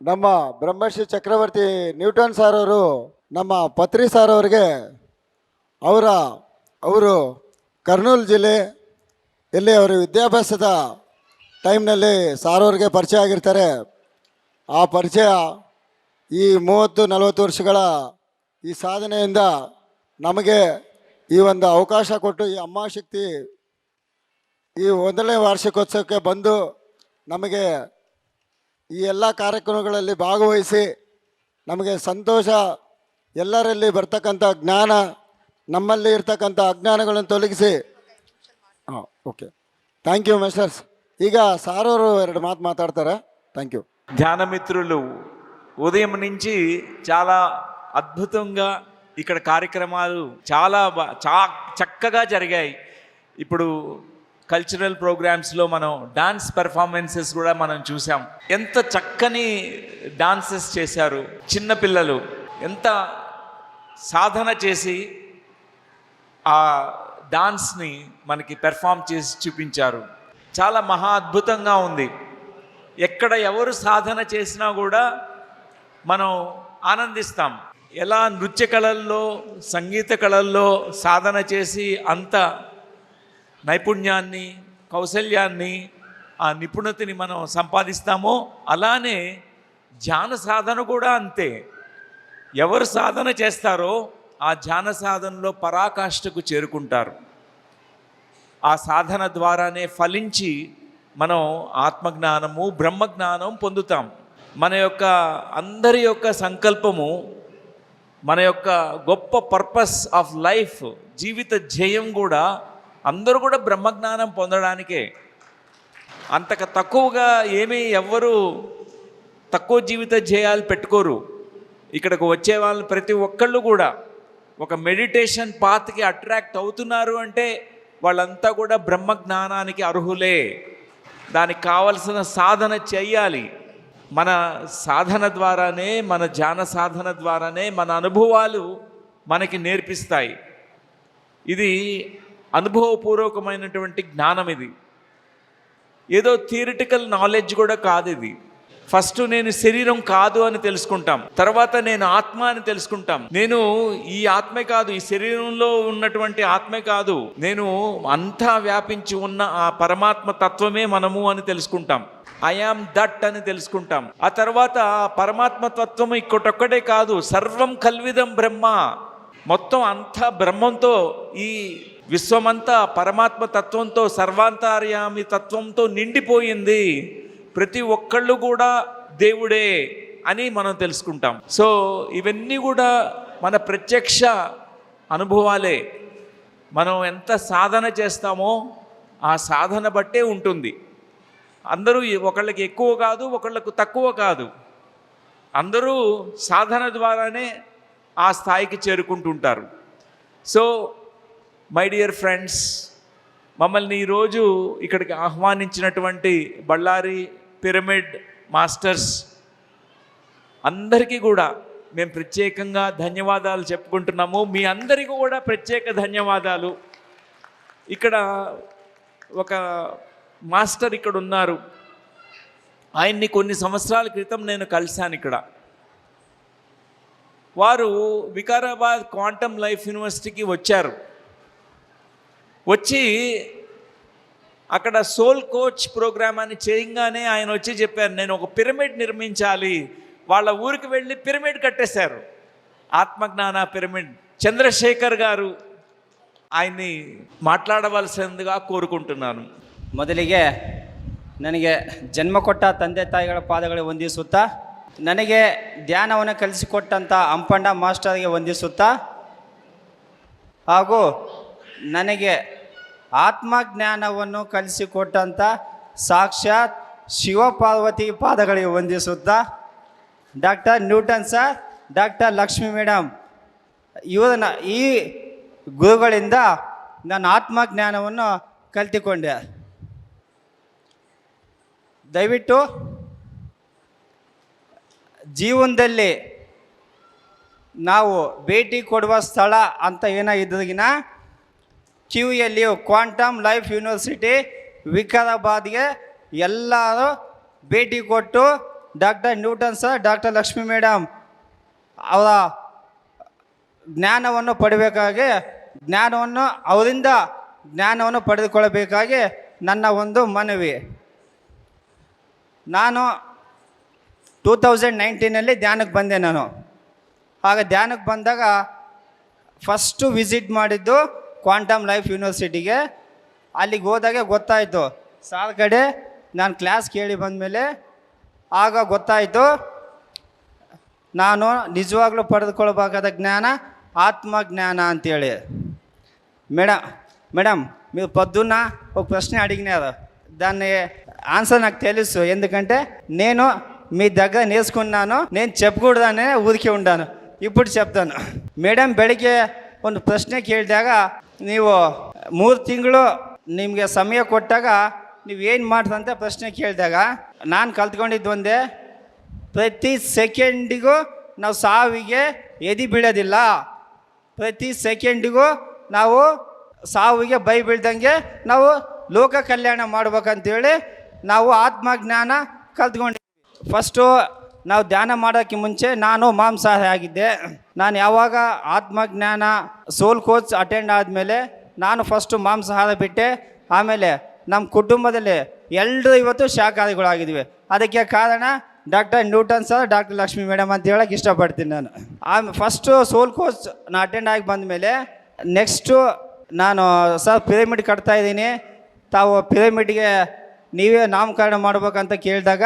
ನಮ್ಮ ಬ್ರಹ್ಮಶ್ರೀ ಚಕ್ರವರ್ತಿ ನ್ಯೂಟನ್ ಸರ್ ಅವರು ನಮ್ಮ ಪತ್ರಿ ಸರ್ ಅವರಿಗೆ ಅವರು ಕರ್ನೂಲು ಜಿಲ್ಲೆ ಎಲ್ಲಿ ಅವರು ವಿದ್ಯಾಭ್ಯಾಸದ ಟೈಮ್ನಲ್ಲಿ ಸಾರ್ ಅವ್ರಿಗೆ ಪರಿಚಯ ಆಗಿರ್ತಾರೆ. ಆ ಪರಿಚಯ ಈ 30-40 ವರ್ಷಗಳ ಈ ಸಾಧನೆಯಿಂದ ನಮಗೆ ಈ ಒಂದು ಅವಕಾಶ ಕೊಟ್ಟು ಈ ಅಮ್ಮ ಶಕ್ತಿ ಈ 1ನೇ ವಾರ್ಷಿಕೋತ್ಸವಕ್ಕೆ ಬಂದು ನಮಗೆ ಈ ಎಲ್ಲ ಕಾರ್ಯಕ್ರಮಗಳಲ್ಲಿ ಭಾಗವಹಿಸಿ ನಮಗೆ ಸಂತೋಷ, ಎಲ್ಲರಲ್ಲಿ ಬರ್ತಕ್ಕಂಥ ಜ್ಞಾನ, ನಮ್ಮಲ್ಲಿ ಇರ್ತಕ್ಕಂಥ ಅಜ್ಞಾನಗಳನ್ನು ತೊಲಗಿಸಿ. ಹಾಂ, ಓಕೆ, థ్యాంక్ యూ ಮಿಸ್ಟರ್ಸ್. ಈಗ ಸಾರವರು 2 ಮಾತು మాట్లాడతారా? Thank you. ధ్యాన మిత్రులు ఉదయం నుంచి చాలా అద్భుతంగా ఇక్కడ కార్యక్రమాలు చాలా చక్కగా జరిగాయి. ఇప్పుడు కల్చరల్ ప్రోగ్రామ్స్లో మనం డాన్స్ పెర్ఫార్మెన్సెస్ కూడా మనం చూసాం. ఎంత చక్కని డాన్సెస్ చేశారు చిన్నపిల్లలు, ఎంత సాధన చేసి ఆ డాన్స్ని మనకి పెర్ఫామ్ చేసి చూపించారు. చాలా మహా అద్భుతంగా ఉంది. ఎక్కడ ఎవరు సాధన చేసినా కూడా మనం ఆనందిస్తాం. ఎలా నృత్య కళల్లో, సంగీత కళల్లో సాధన చేసి అంత నైపుణ్యాన్ని, కౌశల్యాన్ని, ఆ నిపుణతని మనం సంపాదిస్తామో అలానే ధ్యాన సాధన కూడా అంతే. ఎవరు సాధన చేస్తారో ఆ ధ్యాన సాధనలో పరాకాష్ఠకు చేరుకుంటారు. ఆ సాధన ద్వారానే ఫలించి మనం ఆత్మజ్ఞానము, బ్రహ్మజ్ఞానం పొందుతాం. మన యొక్క అందరి యొక్క సంకల్పము, మన యొక్క గొప్ప పర్పస్ ఆఫ్ లైఫ్, జీవిత ధ్యేయం కూడా అందరూ కూడా బ్రహ్మజ్ఞానం పొందడానికే. అంతకు తక్కువగా ఎవ్వరు తక్కువ జీవిత ధ్యేయాలు పెట్టుకోరు. ఇక్కడికి వచ్చే వాళ్ళు ప్రతి ఒక్కళ్ళు కూడా ఒక మెడిటేషన్ పాత్కి అట్రాక్ట్ అవుతున్నారు అంటే వాళ్ళంతా కూడా బ్రహ్మజ్ఞానానికి అర్హులే. దానికి కావలసిన సాధన చెయ్యాలి. మన సాధన ద్వారానే, మన ధ్యాన సాధన ద్వారానే మన అనుభవాలు మనకి నేర్పిస్తాయి. ఇది అనుభవపూర్వకమైనటువంటి జ్ఞానం. ఇది ఏదో థియరిటికల్ నాలెడ్జ్ కూడా కాదు. ఇది ఫస్ట్ నేను శరీరం కాదు అని తెలుసుకుంటాం, తర్వాత నేను ఆత్మ అని తెలుసుకుంటాం. నేను ఈ ఆత్మే కాదు, ఈ శరీరంలో ఉన్నటువంటి ఆత్మే కాదు, నేను అంతా వ్యాపించి ఉన్న ఆ పరమాత్మ తత్వమే మనము అని తెలుసుకుంటాం. ఐ యామ్ దట్ అని తెలుసుకుంటాం. ఆ తర్వాత పరమాత్మ తత్వము ఇక్కడొక్కటే కాదు, సర్వం కల్విదం బ్రహ్మ, మొత్తం అంతా బ్రహ్మంతో, ఈ విశ్వమంతా పరమాత్మ తత్వంతో, సర్వాంతర్యామి తత్వంతో నిండిపోయింది. ప్రతి ఒక్కళ్ళు కూడా దేవుడే అని మనం తెలుసుకుంటాం. సో ఇవన్నీ కూడా మన ప్రత్యక్ష అనుభవాలే. మనం ఎంత సాధన చేస్తామో ఆ సాధన బట్టే ఉంటుంది. అందరూ ఒకళ్ళకి ఎక్కువ కాదు, ఒకళ్ళకు తక్కువ కాదు, అందరూ సాధన ద్వారానే ఆ స్థాయికి చేరుకుంటుంటారు. సో మై డియర్ ఫ్రెండ్స్, మమ్మల్ని ఈరోజు ఇక్కడికి ఆహ్వానించినటువంటి బళ్ళారి పిరమిడ్ మాస్టర్స్ అందరికీ కూడా మేము ప్రత్యేకంగా ధన్యవాదాలు చెప్పుకుంటున్నాము. మీ అందరికీ కూడా ప్రత్యేక ధన్యవాదాలు. ఇక్కడ ఒక మాస్టర్ ఇక్కడ ఉన్నారు, ఆయన్ని కొన్ని సంవత్సరాల క్రితం నేను కలిశాను ఇక్కడ. వారు వికారాబాద్ క్వాంటమ్ లైఫ్ యూనివర్సిటీకి వచ్చారు. వచ్చి అక్కడ సోల్ కోచ్ ప్రోగ్రామ్ అని చేయగానే ఆయన వచ్చి చెప్పారు, నేను ఒక పిరమిడ్ నిర్మించాలి. వాళ్ళ ఊరికి వెళ్ళి పిరమిడ్ కట్టేశారు, ఆత్మజ్ఞాన పిరమిడ్. చంద్రశేఖర్ గారు ఆయన్ని ಮಾತಾಡವಲಸಿಂದಿగా ಕೋರುకుంటున్నాను. ಮೊದಲಿಗೆ ನನಗೆ ಜನ್ಮ ಕೊಟ್ಟ ತಂದೆ ತಾಯಿಗಳ ಪಾದಗಳಿಗೆ ವಂದಿಸುತ್ತಾ, ನನಗೆ ಧ್ಯಾನವನ್ನು ಕಲಿಸಿಕೊಟ್ಟಂಥ ಅಂಪಣ್ಣ ಮಾಸ್ಟರ್ಗೆ ವಂದಿಸುತ್ತಾ, ಹಾಗೂ ನನಗೆ ಆತ್ಮಜ್ಞಾನವನ್ನು ಕಲಿಸಿಕೊಟ್ಟಂಥ ಸಾಕ್ಷಾತ್ ಶಿವಪಾರ್ವತಿ ಪಾದಗಳಿಗೆ ವಂದಿಸುತ್ತಾ, doctor Newton sir, doctor Lakshmi madam ಇವರನ್ನ, ಈ ಗುರುಗಳಿಂದ ನಾನು ಆತ್ಮಜ್ಞಾನವನ್ನು ಕಲಿತುಕೊಂಡೆ. ದಯವಿಟ್ಟು ಜೀವನದಲ್ಲಿ ನಾವು ಭೇಟಿ ಕೊಡುವ ಸ್ಥಳ ಅಂತ ಏನಾಗಿದ್ದಗಿನ ಕ್ಯೂಯಲ್ಲಿಯೂ ಕ್ವಾಂಟಮ್ ಲೈಫ್ ಯೂನಿವರ್ಸಿಟಿ ವಿಕಾರಾಬಾದ್ಗೆ ಎಲ್ಲರೂ ಭೇಟಿ ಕೊಟ್ಟು doctor Newton sir, doctor Lakshmi madam ಅವರ ಜ್ಞಾನವನ್ನು ಪಡೆಯಬೇಕಾಗಿ, ಅವರಿಂದ ಜ್ಞಾನವನ್ನು ಪಡೆದುಕೊಳ್ಳಬೇಕಾಗಿ ನನ್ನ ಒಂದು ಮನವಿ. ನಾನು 2019 ಧ್ಯಾನಕ್ಕೆ ಬಂದೆ. ನಾನು ಆಗ ಧ್ಯಾನಕ್ಕೆ ಬಂದಾಗ ಫಸ್ಟು ವಿಸಿಟ್ ಮಾಡಿದ್ದು ಕ್ವಾಂಟಮ್ ಲೈಫ್ ಯೂನಿವರ್ಸಿಟಿಗೆ. ಅಲ್ಲಿಗೆ ಹೋದಾಗೆ ಗೊತ್ತಾಯಿತು ಸಾರ್ ಕಡೆ ನಾನು ಕ್ಲಾಸ್ ಕೇಳಿ ಬಂದಮೇಲೆ ಆಗ ಗೊತ್ತಾಯಿತು ನಾನು ನಿಜವಾಗ್ಲೂ ಪಡೆದುಕೊಳ್ಬೇಕಾದ ಜ್ಞಾನ ఆత్మజ్ఞాన ಅಂತೇಳಿ. మేడం మీరు పొద్దున్న ఒక ప్రశ్న అడిగినారు, దాన్ని ఆన్సర్ నాకు తెలుసు. ఎందుకంటే నేను మీ దగ్గర నేర్చుకున్నాను, నేను చెప్పకూడదనే ఊరికే ఉండాను. ఇప్పుడు చెప్తాను. ಮೇಡಮ್ ಬೆಳಿಗ್ಗೆ ಒಂದು ಪ್ರಶ್ನೆ ಕೇಳಿದಾಗ ನೀವು 3 ತಿಂಗಳು ನಿಮಗೆ ಸಮಯ ಕೊಟ್ಟಾಗ ನೀವು ಏನು ಮಾಡ್ತಂತ ಪ್ರಶ್ನೆ ಕೇಳಿದಾಗ ನಾನು ಕಲ್ತ್ಕೊಂಡಿದ್ದು ಒಂದೇ, ಪ್ರತಿ ಸೆಕೆಂಡಿಗೂ ನಾವು ಸಾವಿಗೆ ಎದಿ ಬೀಳೋದಿಲ್ಲ, ಪ್ರತಿ ಸೆಕೆಂಡಿಗೂ ನಾವು ಸಾವಿಗೆ ಬೈ ಬೀಳ್ದಂಗೆ ನಾವು ಲೋಕ ಕಲ್ಯಾಣ ಮಾಡ್ಬೇಕಂತೇಳಿ ನಾವು ಆತ್ಮಜ್ಞಾನ ಕಲ್ತ್ಕೊಂಡಿದ್ವಿ. ಫಸ್ಟು ನಾವು ಧ್ಯಾನ ಮಾಡೋಕ್ಕೆ ಮುಂಚೆ ನಾನು ಮಾಂಸಾಹಾರಿ ಆಗಿದ್ದೆ. ನಾನು ಯಾವಾಗ ಆತ್ಮಜ್ಞಾನ ಸೋಲ್ ಕೋಚ್ ಅಟೆಂಡ್ ಆದಮೇಲೆ ನಾನು ಫಸ್ಟು ಮಾಂಸಾಹಾರ ಬಿಟ್ಟೆ. ಆಮೇಲೆ ನಮ್ಮ ಕುಟುಂಬದಲ್ಲಿ ಎಲ್ಲರೂ ಇವತ್ತು ಶಾಕಾಹಾರಿಗಳಾಗಿದ್ವಿ. ಅದಕ್ಕೆ ಕಾರಣ doctor Newton sir, doctor Lakshmi madam ಅಂತ ಹೇಳೋಕ್ಕೆ ಇಷ್ಟಪಡ್ತೀನಿ ನಾನು. ಫಸ್ಟು ಸೋಲ್ ಕೋಚ್ ಅಟೆಂಡ್ ಆಗಿ ಬಂದಮೇಲೆ ನೆಕ್ಸ್ಟು ನಾನು ಸರ್ ಪಿರಮಿಡ್ ಕಟ್ತಾಯಿದ್ದೀನಿ, ತಾವು ಪಿರಮಿಡ್ಗೆ ನೀವೇ ನಾಮಕರಣ ಮಾಡ್ಬೇಕಂತ ಕೇಳಿದಾಗ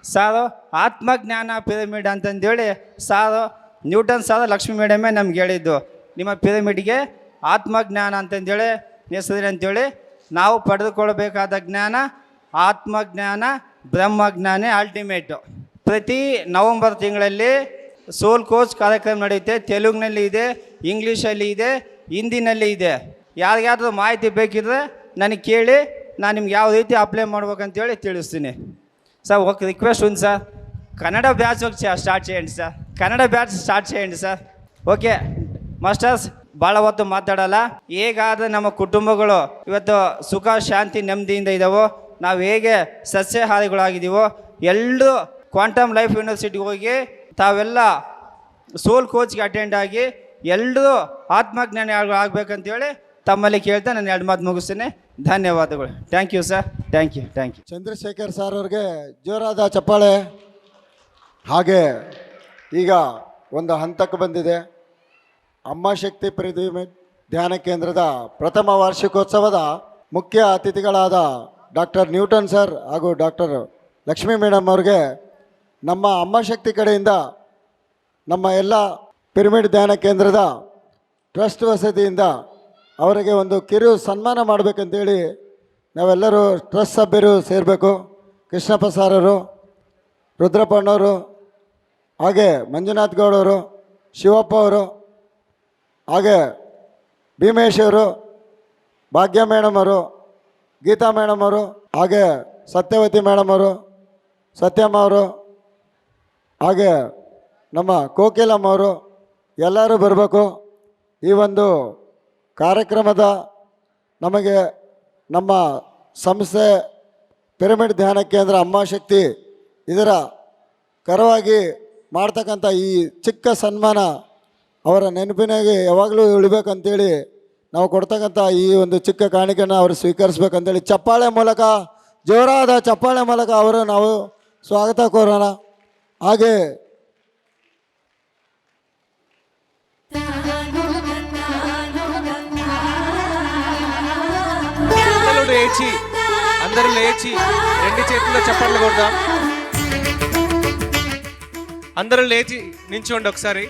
ಸಾರು ಆತ್ಮಜ್ಞಾನ ಪಿರಮಿಡ್ ಅಂತಂದೇಳಿ ಸಾರು ನ್ಯೂಟನ್ ಸರ್ ಲಕ್ಷ್ಮಿ ಮೇಡಮೇ ನಮ್ಗೆ ಹೇಳಿದ್ದು, ನಿಮ್ಮ ಪಿರಮಿಡ್ಗೆ ಆತ್ಮಜ್ಞಾನ ಅಂತಂದೇಳಿ ಹೆಸರು ಅಂತೇಳಿ. ನಾವು ಪಡೆದುಕೊಳ್ಬೇಕಾದ ಜ್ಞಾನ ಆತ್ಮಜ್ಞಾನ, ಬ್ರಹ್ಮಜ್ಞಾನೇ ಅಲ್ಟಿಮೇಟು. ಪ್ರತಿ ನವಂಬರ್ ತಿಂಗಳಲ್ಲಿ ಸೋಲ್ ಕೋಚ್ ಕಾರ್ಯಕ್ರಮ ನಡೆಯುತ್ತೆ. ತೆಲುಗಿನಲ್ಲಿ ಇದೆ, ಇಂಗ್ಲೀಷಲ್ಲಿ ಇದೆ, ಹಿಂದಿನಲ್ಲಿ ಇದೆ. ಯಾರಿಗಾದ್ರೂ ಮಾಹಿತಿ ಬೇಕಿದ್ರೆ ನನಗೆ ಕೇಳಿ, ನಾನು ನಿಮ್ಗೆ ಯಾವ ರೀತಿ ಅಪ್ಲೈ ಮಾಡ್ಬೇಕಂತೇಳಿ ತಿಳಿಸ್ತೀನಿ. సార్ ఒక రిక్వెస్ట్ ఉంది సార్, కన్నడ బ్యాచ్ స్టార్ట్ చేయండి సార్, కన్నడ బ్యాచ్ స్టార్ట్ చేయండి సార్. ಓಕೆ ಮಾಸ್ಟರ್ಸ್, ಭಾಳ ಹೊತ್ತು ಮಾತಾಡಲ್ಲ. ಹೇಗಾದರೆ ನಮ್ಮ ಕುಟುಂಬಗಳು ಇವತ್ತು ಸುಖ ಶಾಂತಿ ನೆಮ್ಮದಿಯಿಂದ ಇದ್ದಾವೋ, ನಾವು ಹೇಗೆ ಸಸ್ಯಾಹಾರಿಗಳಾಗಿದ್ದೀವೋ, ಎಲ್ಲರೂ ಕ್ವಾಂಟಮ್ ಲೈಫ್ ಯೂನಿವರ್ಸಿಟಿಗೆ ಹೋಗಿ ತಾವೆಲ್ಲ ಸೋಲ್ ಕೋಚ್ಗೆ ಅಟೆಂಡ್ ಆಗಿ ಎಲ್ಲರೂ ಆತ್ಮಜ್ಞಾನಿ ಆಗಬೇಕಂತೇಳಿ ತಮ್ಮಲ್ಲಿ ಕೇಳ್ತಾ ನಾನು 2 ಮಾತು ಮುಗಿಸ್ತೀನಿ. ಧನ್ಯವಾದಗಳು. Thank you sir, thank you. Chandrashekhar sir ಅವ್ರಿಗೆ ಜೋರಾದ ಚಪ್ಪಾಳೆ. ಹಾಗೆ ಈಗ ಒಂದು ಹಂತಕ್ಕೆ ಬಂದಿದೆ. ಅಮ್ಮ ಶಕ್ತಿ ಪಿರಮಿಡ್ ಧ್ಯಾನ ಕೇಂದ್ರದ ಪ್ರಥಮ ವಾರ್ಷಿಕೋತ್ಸವದ ಮುಖ್ಯ ಅತಿಥಿಗಳಾದ ಡಾಕ್ಟರ್ ನ್ಯೂಟನ್ ಸರ್ ಹಾಗೂ ಡಾಕ್ಟರ್ ಲಕ್ಷ್ಮೀ ಮೇಡಮ್ ಅವ್ರಿಗೆ ನಮ್ಮ ಅಮ್ಮ ಶಕ್ತಿ ಕಡೆಯಿಂದ ನಮ್ಮ ಎಲ್ಲ ಪಿರಮಿಡ್ ಧ್ಯಾನ ಕೇಂದ್ರದ ಟ್ರಸ್ಟ್ ವಸತಿಯಿಂದ ಅವರಿಗೆ ಒಂದು ಕಿರು ಸನ್ಮಾನ ಮಾಡಬೇಕಂತೇಳಿ ನಾವೆಲ್ಲರೂ ಟ್ರಸ್ಟ್ ಸಭ್ಯರು ಸೇರಬೇಕು. ಕೃಷ್ಣಪ್ಪ ಸಾರವರು, ರುದ್ರಪ್ಪಣ್ಣವರು, ಹಾಗೆ ಮಂಜುನಾಥ್ ಗೌಡವರು, ಶಿವಪ್ಪ ಅವರು, ಹಾಗೆ ಭೀಮೇಶ್ ಅವರು, ಭಾಗ್ಯ ಮೇಡಮ್ ಅವರು, ಗೀತಾ ಮೇಡಮ್ ಅವರು, ಹಾಗೆ ಸತ್ಯವತಿ ಮೇಡಮ್ ಅವರು, ಸತ್ಯಮ್ಮ ಅವರು, ಹಾಗೆ ನಮ್ಮ ಕೋಕಿಲಮ್ಮ ಅವರು ಎಲ್ಲರೂ ಬರಬೇಕು. ಈ ಒಂದು ಕಾರ್ಯಕ್ರಮದ ನಮಗೆ ನಮ್ಮ ಸಂಸ್ಥೆ ಪಿರಮಿಡ್ ಧ್ಯಾನ ಕೇಂದ್ರ ಅಮ್ಮ ಶಕ್ತಿ ಇದರ ಕರವಾಗಿ ಮಾಡ್ತಕ್ಕಂಥ ಈ ಚಿಕ್ಕ ಸನ್ಮಾನ ಅವರ ನೆನಪಿನಾಗೆ ಯಾವಾಗಲೂ ಉಳಿಬೇಕಂತೇಳಿ ನಾವು ಕೊಡ್ತಕ್ಕಂಥ ಈ ಒಂದು ಚಿಕ್ಕ ಕಾಣಿಕೆಯನ್ನು ಅವರು ಸ್ವೀಕರಿಸ್ಬೇಕಂತೇಳಿ ಚಪ್ಪಾಳೆ ಮೂಲಕ, ಜೋರಾದ ಚಪ್ಪಾಳೆ ಮೂಲಕ ಅವರು ನಾವು ಸ್ವಾಗತ ಕೋರೋಣ. ಹಾಗೆ లేచి అందరూ లేచి 2 చేతుల్లో చప్పట్లు కొడదాం. అందరూ లేచి నించోండి ఒకసారి.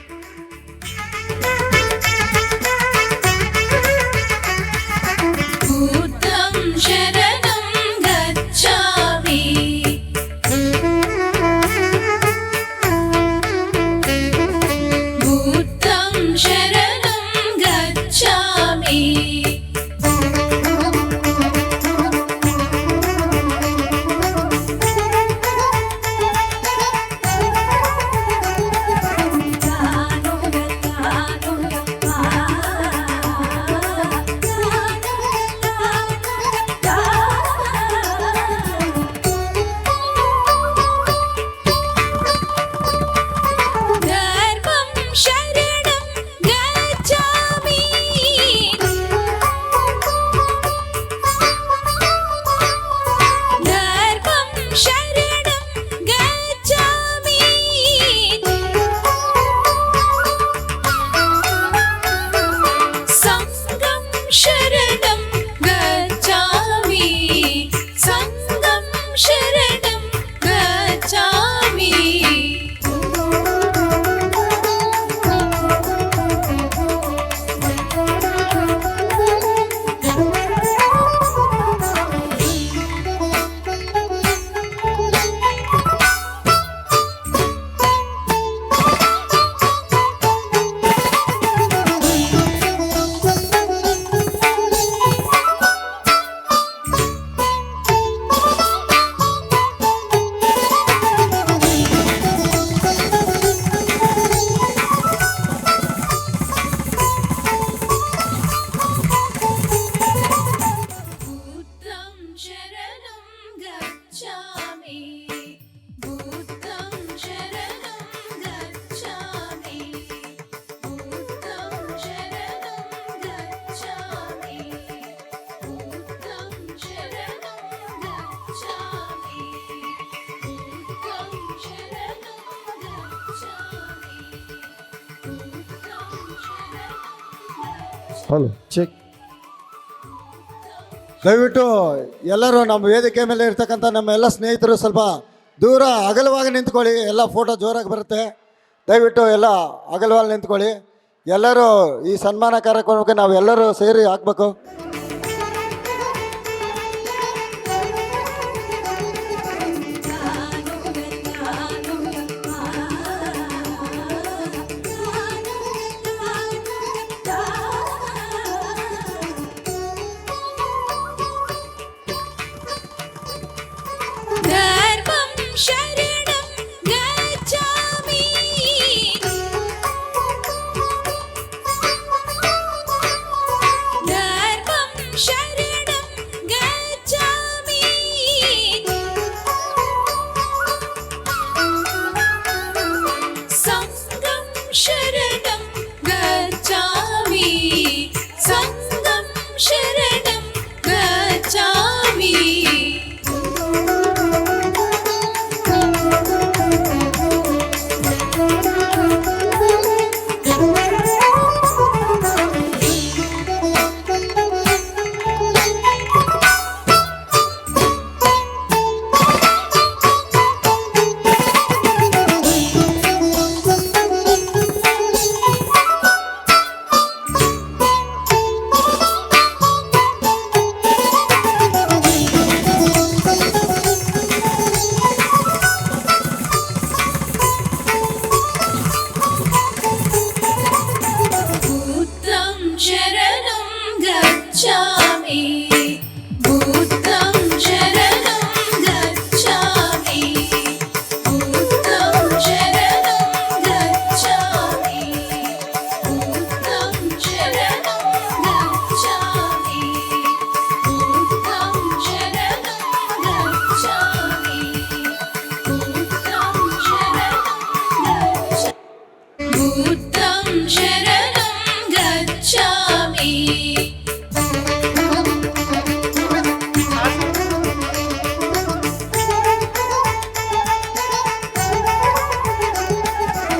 Da hello check. ದಯವಿಟ್ಟು ಎಲ್ಲರೂ ನಮ್ಮ ವೇದಿಕೆ ಮೇಲೆ ಇರ್ತಕ್ಕಂಥ ನಮ್ಮ ಎಲ್ಲ ಸ್ನೇಹಿತರು ಸ್ವಲ್ಪ ದೂರ ಅಗಲವಾಗಿ ನಿಂತ್ಕೊಳ್ಳಿ. ಎಲ್ಲ ಫೋಟೋ ಜೋರಾಗಿ ಬರುತ್ತೆ. ದಯವಿಟ್ಟು ಎಲ್ಲ ಅಗಲವಾಗಿ ನಿಂತ್ಕೊಳ್ಳಿ. ಎಲ್ಲರೂ ಈ ಸನ್ಮಾನ ಕಾರ್ಯಕ್ರಮಕ್ಕೆ ನಾವೆಲ್ಲರೂ ಸೇರಿ ಹಾಕ್ಬೇಕು.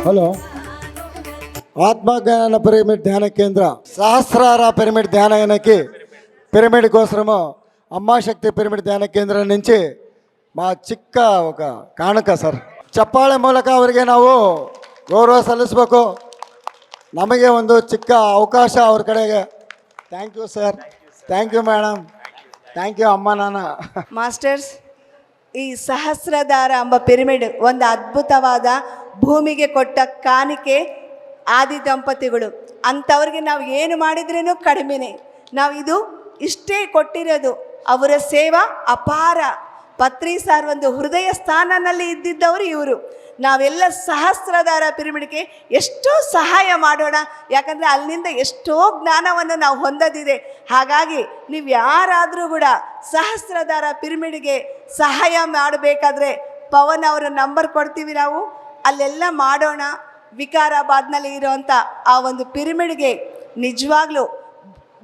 ಹಲೋ, ఆత్మజ్ఞాన పిరమిడ్ ధ్యాన కేంద్ర సహస్రార పిరమిడ్ ధ్యానకి పిరమిడ్ కోసము అమ్మాశక్తి పిరమిడ్ ధ్యాన కేంద్రం నుంచి మా ಚಿಕ್ಕ ఒక ಕಾಣಕ ಸರ್. ಚಪ್ಪಾಳೆ ಮೂಲಕ ಅವರಿಗೆ ನಾವು ಗೌರವ ಸಲ್ಲಿಸಬೇಕು. ನಮಗೆ ಒಂದು ಚಿಕ್ಕ ಅವಕಾಶ ಅವ್ರ ಕಡೆಗೆ. Thank you sir, thank you madam, thank you ಅಮ್ಮ ನಾನ. ಮಾಸ್ಟರ್ಸ್, ಈ ಸಹಸ್ರಧಾರ ಎಂಬ ಪಿರಮಿಡ್ ಒಂದು ಅದ್ಭುತವಾದ ಭೂಮಿಗೆ ಕೊಟ್ಟ ಕಾಣಿಕೆ ಆದಿ ದಂಪತಿಗಳು. ಅಂಥವ್ರಿಗೆ ನಾವು ಏನು ಮಾಡಿದ್ರೂ ಕಡಿಮೆನೇ. ನಾವು ಇದು ಇಷ್ಟೇ ಕೊಟ್ಟಿರೋದು. ಅವರ ಸೇವಾ ಅಪಾರ. ಪತ್ರಿ ಸಾರ್ ಒಂದು ಹೃದಯ ಸ್ಥಾನದಲ್ಲಿ ಇದ್ದಿದ್ದವರು ಇವರು. ನಾವೆಲ್ಲ ಸಹಸ್ರಧಾರ ಪಿರಮಿಡ್ಗೆ ಎಷ್ಟೋ ಸಹಾಯ ಮಾಡೋಣ. ಯಾಕಂದರೆ ಅಲ್ಲಿಂದ ಎಷ್ಟೋ ಜ್ಞಾನವನ್ನು ನಾವು ಹೊಂದದಿದೆ. ಹಾಗಾಗಿ ನೀವು ಯಾರಾದರೂ ಕೂಡ ಸಹಸ್ರಧಾರ ಪಿರಮಿಡ್ಗೆ ಸಹಾಯ ಮಾಡಬೇಕಾದ್ರೆ ಪವನ್ ಅವರ ನಂಬರ್ ಕೊಡ್ತೀವಿ ನಾವು. ಅಲ್ಲೆಲ್ಲ ಮಾಡೋಣ. వికారాబాద్ನಲ್ಲಿ ఇరుವಂత ఆ ಒಂದು పిరమిడ్ಗೆ నిజవాగ్లు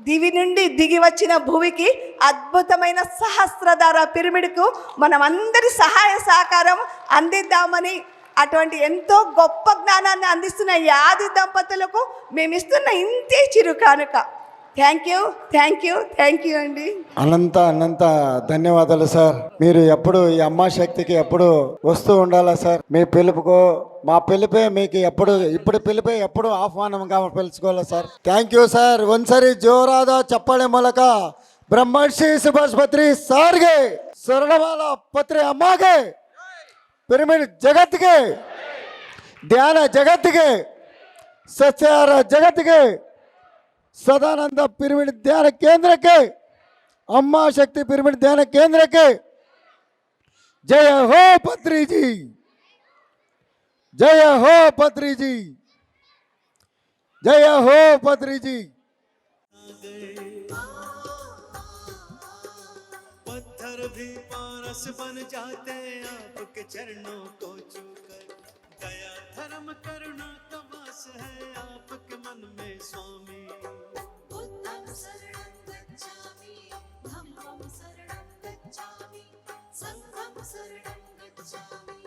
దివి నుండి దిగి వచ్చిన భూమికి అద్భుతమైన సహస్రధార పిరమిడ్కు మనం అందరి సహాయ సహకారం అందిద్దామని, అటువంటి ఎంతో గొప్ప జ్ఞానాన్ని అందిస్తున్న ఈ ఆది దంపతులకు మేము ఇస్తున్న ఇంతే చిరు కానుక. Thank you, thank you, thank you అండి. అనంత అనంత ధన్యవాదాలు సార్. మీరు ఎప్పుడు ఈ అమ్మా శక్తికి ఎప్పుడు వస్తూ ఉండాలా సార్. మీ పిలుపుకో మా పిలిపే మీకు ఎప్పుడు, ఇప్పుడు పిలిపే ఎప్పుడు ఆహ్వానంగా పిలుచుకోవాలి సార్. Thank you sir. ಒಂದ್ಸರಿ ಜೋರಾದ ಚಪ್ಪಾಳೆ ಮೂಲಕ ಬ್ರಹ್ಮರ್ಷಿ ಸುಭಾಷ್ ಪತ್ರಿ ಸಾರ್ಗೆ, ಸ್ವರ್ಣಮಾಲ ಪತ್ರಿ ಅಮ್ಮಗೆ, ಪಿರಮಿಡ್ ಜಗತ್ತಿಗೆ, ಧ್ಯಾನ ಜಗತ್ತಿಗೆ, ಸಸ್ಯಾಹಾರ ಜಗತ್ತಿಗೆ, ಸದಾನಂದ ಪಿರಮಿಡ್ ಧ್ಯಾನ ಕೇಂದ್ರಕ್ಕೆ, ಅಮ್ಮಾ ಶಕ್ತಿ ಪಿರಮಿಡ್ ಧ್ಯಾನ ಕೇಂದ್ರಕ್ಕೆ ಜಯ ಹೋ ಪತ್ರಿಜಿ, जय हो पत्री जी, जय हो पत्री जी. पत्थर भी पारस बन जाते आपके चरणों को छूकर. दया धर्म करुणा का वास है आपके मन में स्वामी. बुद्धं शरणं गच्छामि, धम्मं शरणं गच्छामि, संघं शरणं गच्छामि.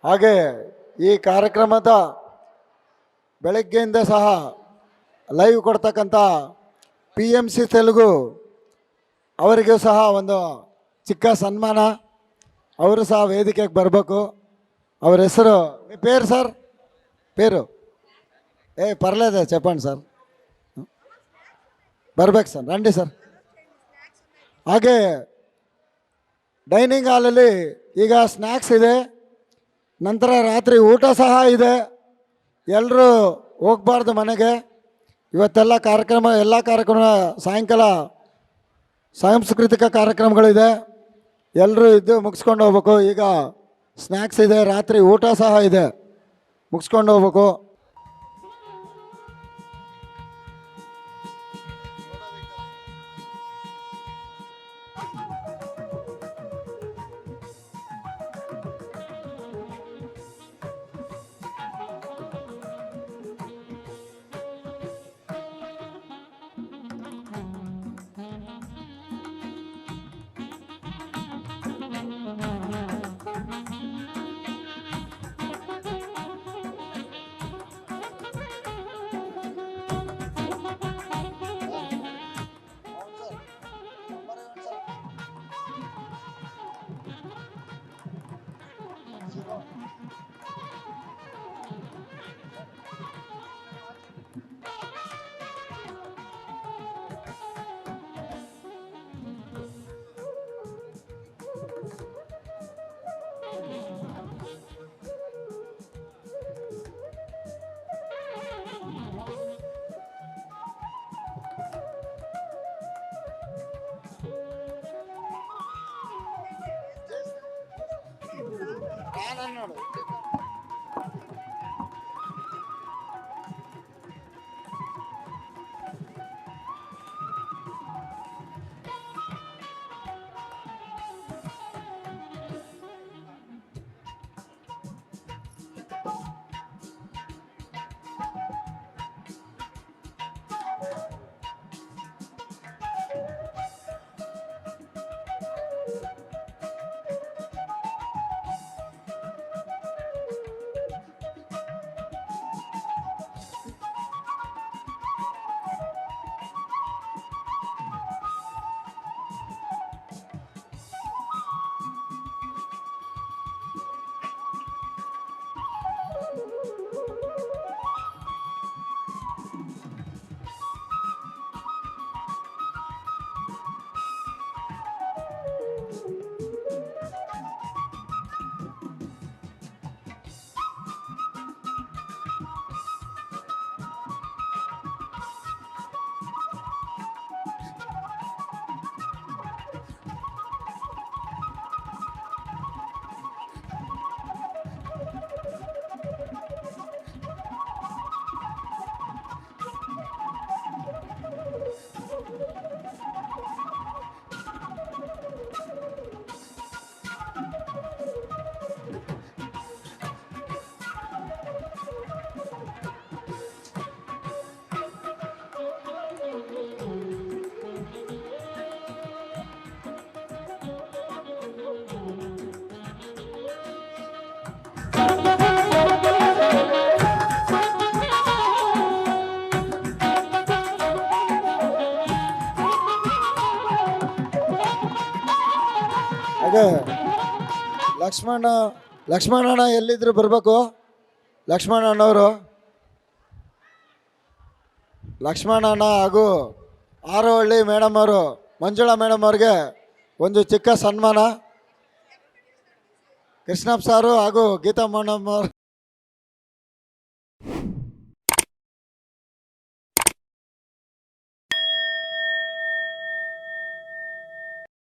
ಹಾಗೆ ಈ ಕಾರ್ಯಕ್ರಮದ ಬೆಳಗ್ಗೆಯಿಂದ ಸಹ ಲೈವ್ ಕೊಡ್ತಕ್ಕಂಥ PMC ತೆಲುಗು ಅವರಿಗೂ ಸಹ ಒಂದು ಚಿಕ್ಕ ಸನ್ಮಾನ. ಅವರು ಸಹ ವೇದಿಕೆಗೆ ಬರಬೇಕು. ಅವ್ರ ಹೆಸರು, మీ పేరు సార్? పేరు పర్లేదు చెప్పండి సార్. ಬರ್ಬೇಕು ಸರ್, ರಂಡಿ ಸರ್. ಹಾಗೆ ಡೈನಿಂಗ್ ಹಾಲಲ್ಲಿ ಈಗ ಸ್ನ್ಯಾಕ್ಸ್ ಇದೆ, ನಂತರ ರಾತ್ರಿ ಊಟ ಸಹ ಇದೆ. ಎಲ್ಲರೂ ಹೋಗಬಾರ್ದು ಮನೆಗೆ. ಇವತ್ತೆಲ್ಲ ಕಾರ್ಯಕ್ರಮ, ಎಲ್ಲ ಕಾರ್ಯಕ್ರಮ ಸಾಯಂಕಾಲ ಸಾಂಸ್ಕೃತಿಕ ಕಾರ್ಯಕ್ರಮಗಳಿದೆ. ಎಲ್ಲರೂ ಇದ್ದು ಮುಗಿಸ್ಕೊಂಡು ಹೋಗ್ಬೇಕು. ಈಗ ಸ್ನ್ಯಾಕ್ಸ್ ಇದೆ, ರಾತ್ರಿ ಊಟ ಸಹ ಇದೆ, ಮುಗಿಸ್ಕೊಂಡು ಹೋಗ್ಬೇಕು. ಹಾಗೆ ಲಕ್ಷ್ಮಣಣ್ಣ ಎಲ್ಲಿದ್ರು ಬರಬೇಕು. ಲಕ್ಷ್ಮಣಣ್ಣವರು, ಲಕ್ಷ್ಮಣಣ್ಣ ಹಾಗೂ ಆರೋಹಳ್ಳಿ ಮೇಡಮ್ ಅವರು, ಮಂಜುಳಾ ಮೇಡಮ್ ಅವ್ರಿಗೆ ಒಂದು ಚಿಕ್ಕ ಸನ್ಮಾನ. ಕೃಷ್ಣಪ್ಪ ಸಾರು ಹಾಗೂ ಗೀತಾ ಮೇಡಮ್ ಅವರು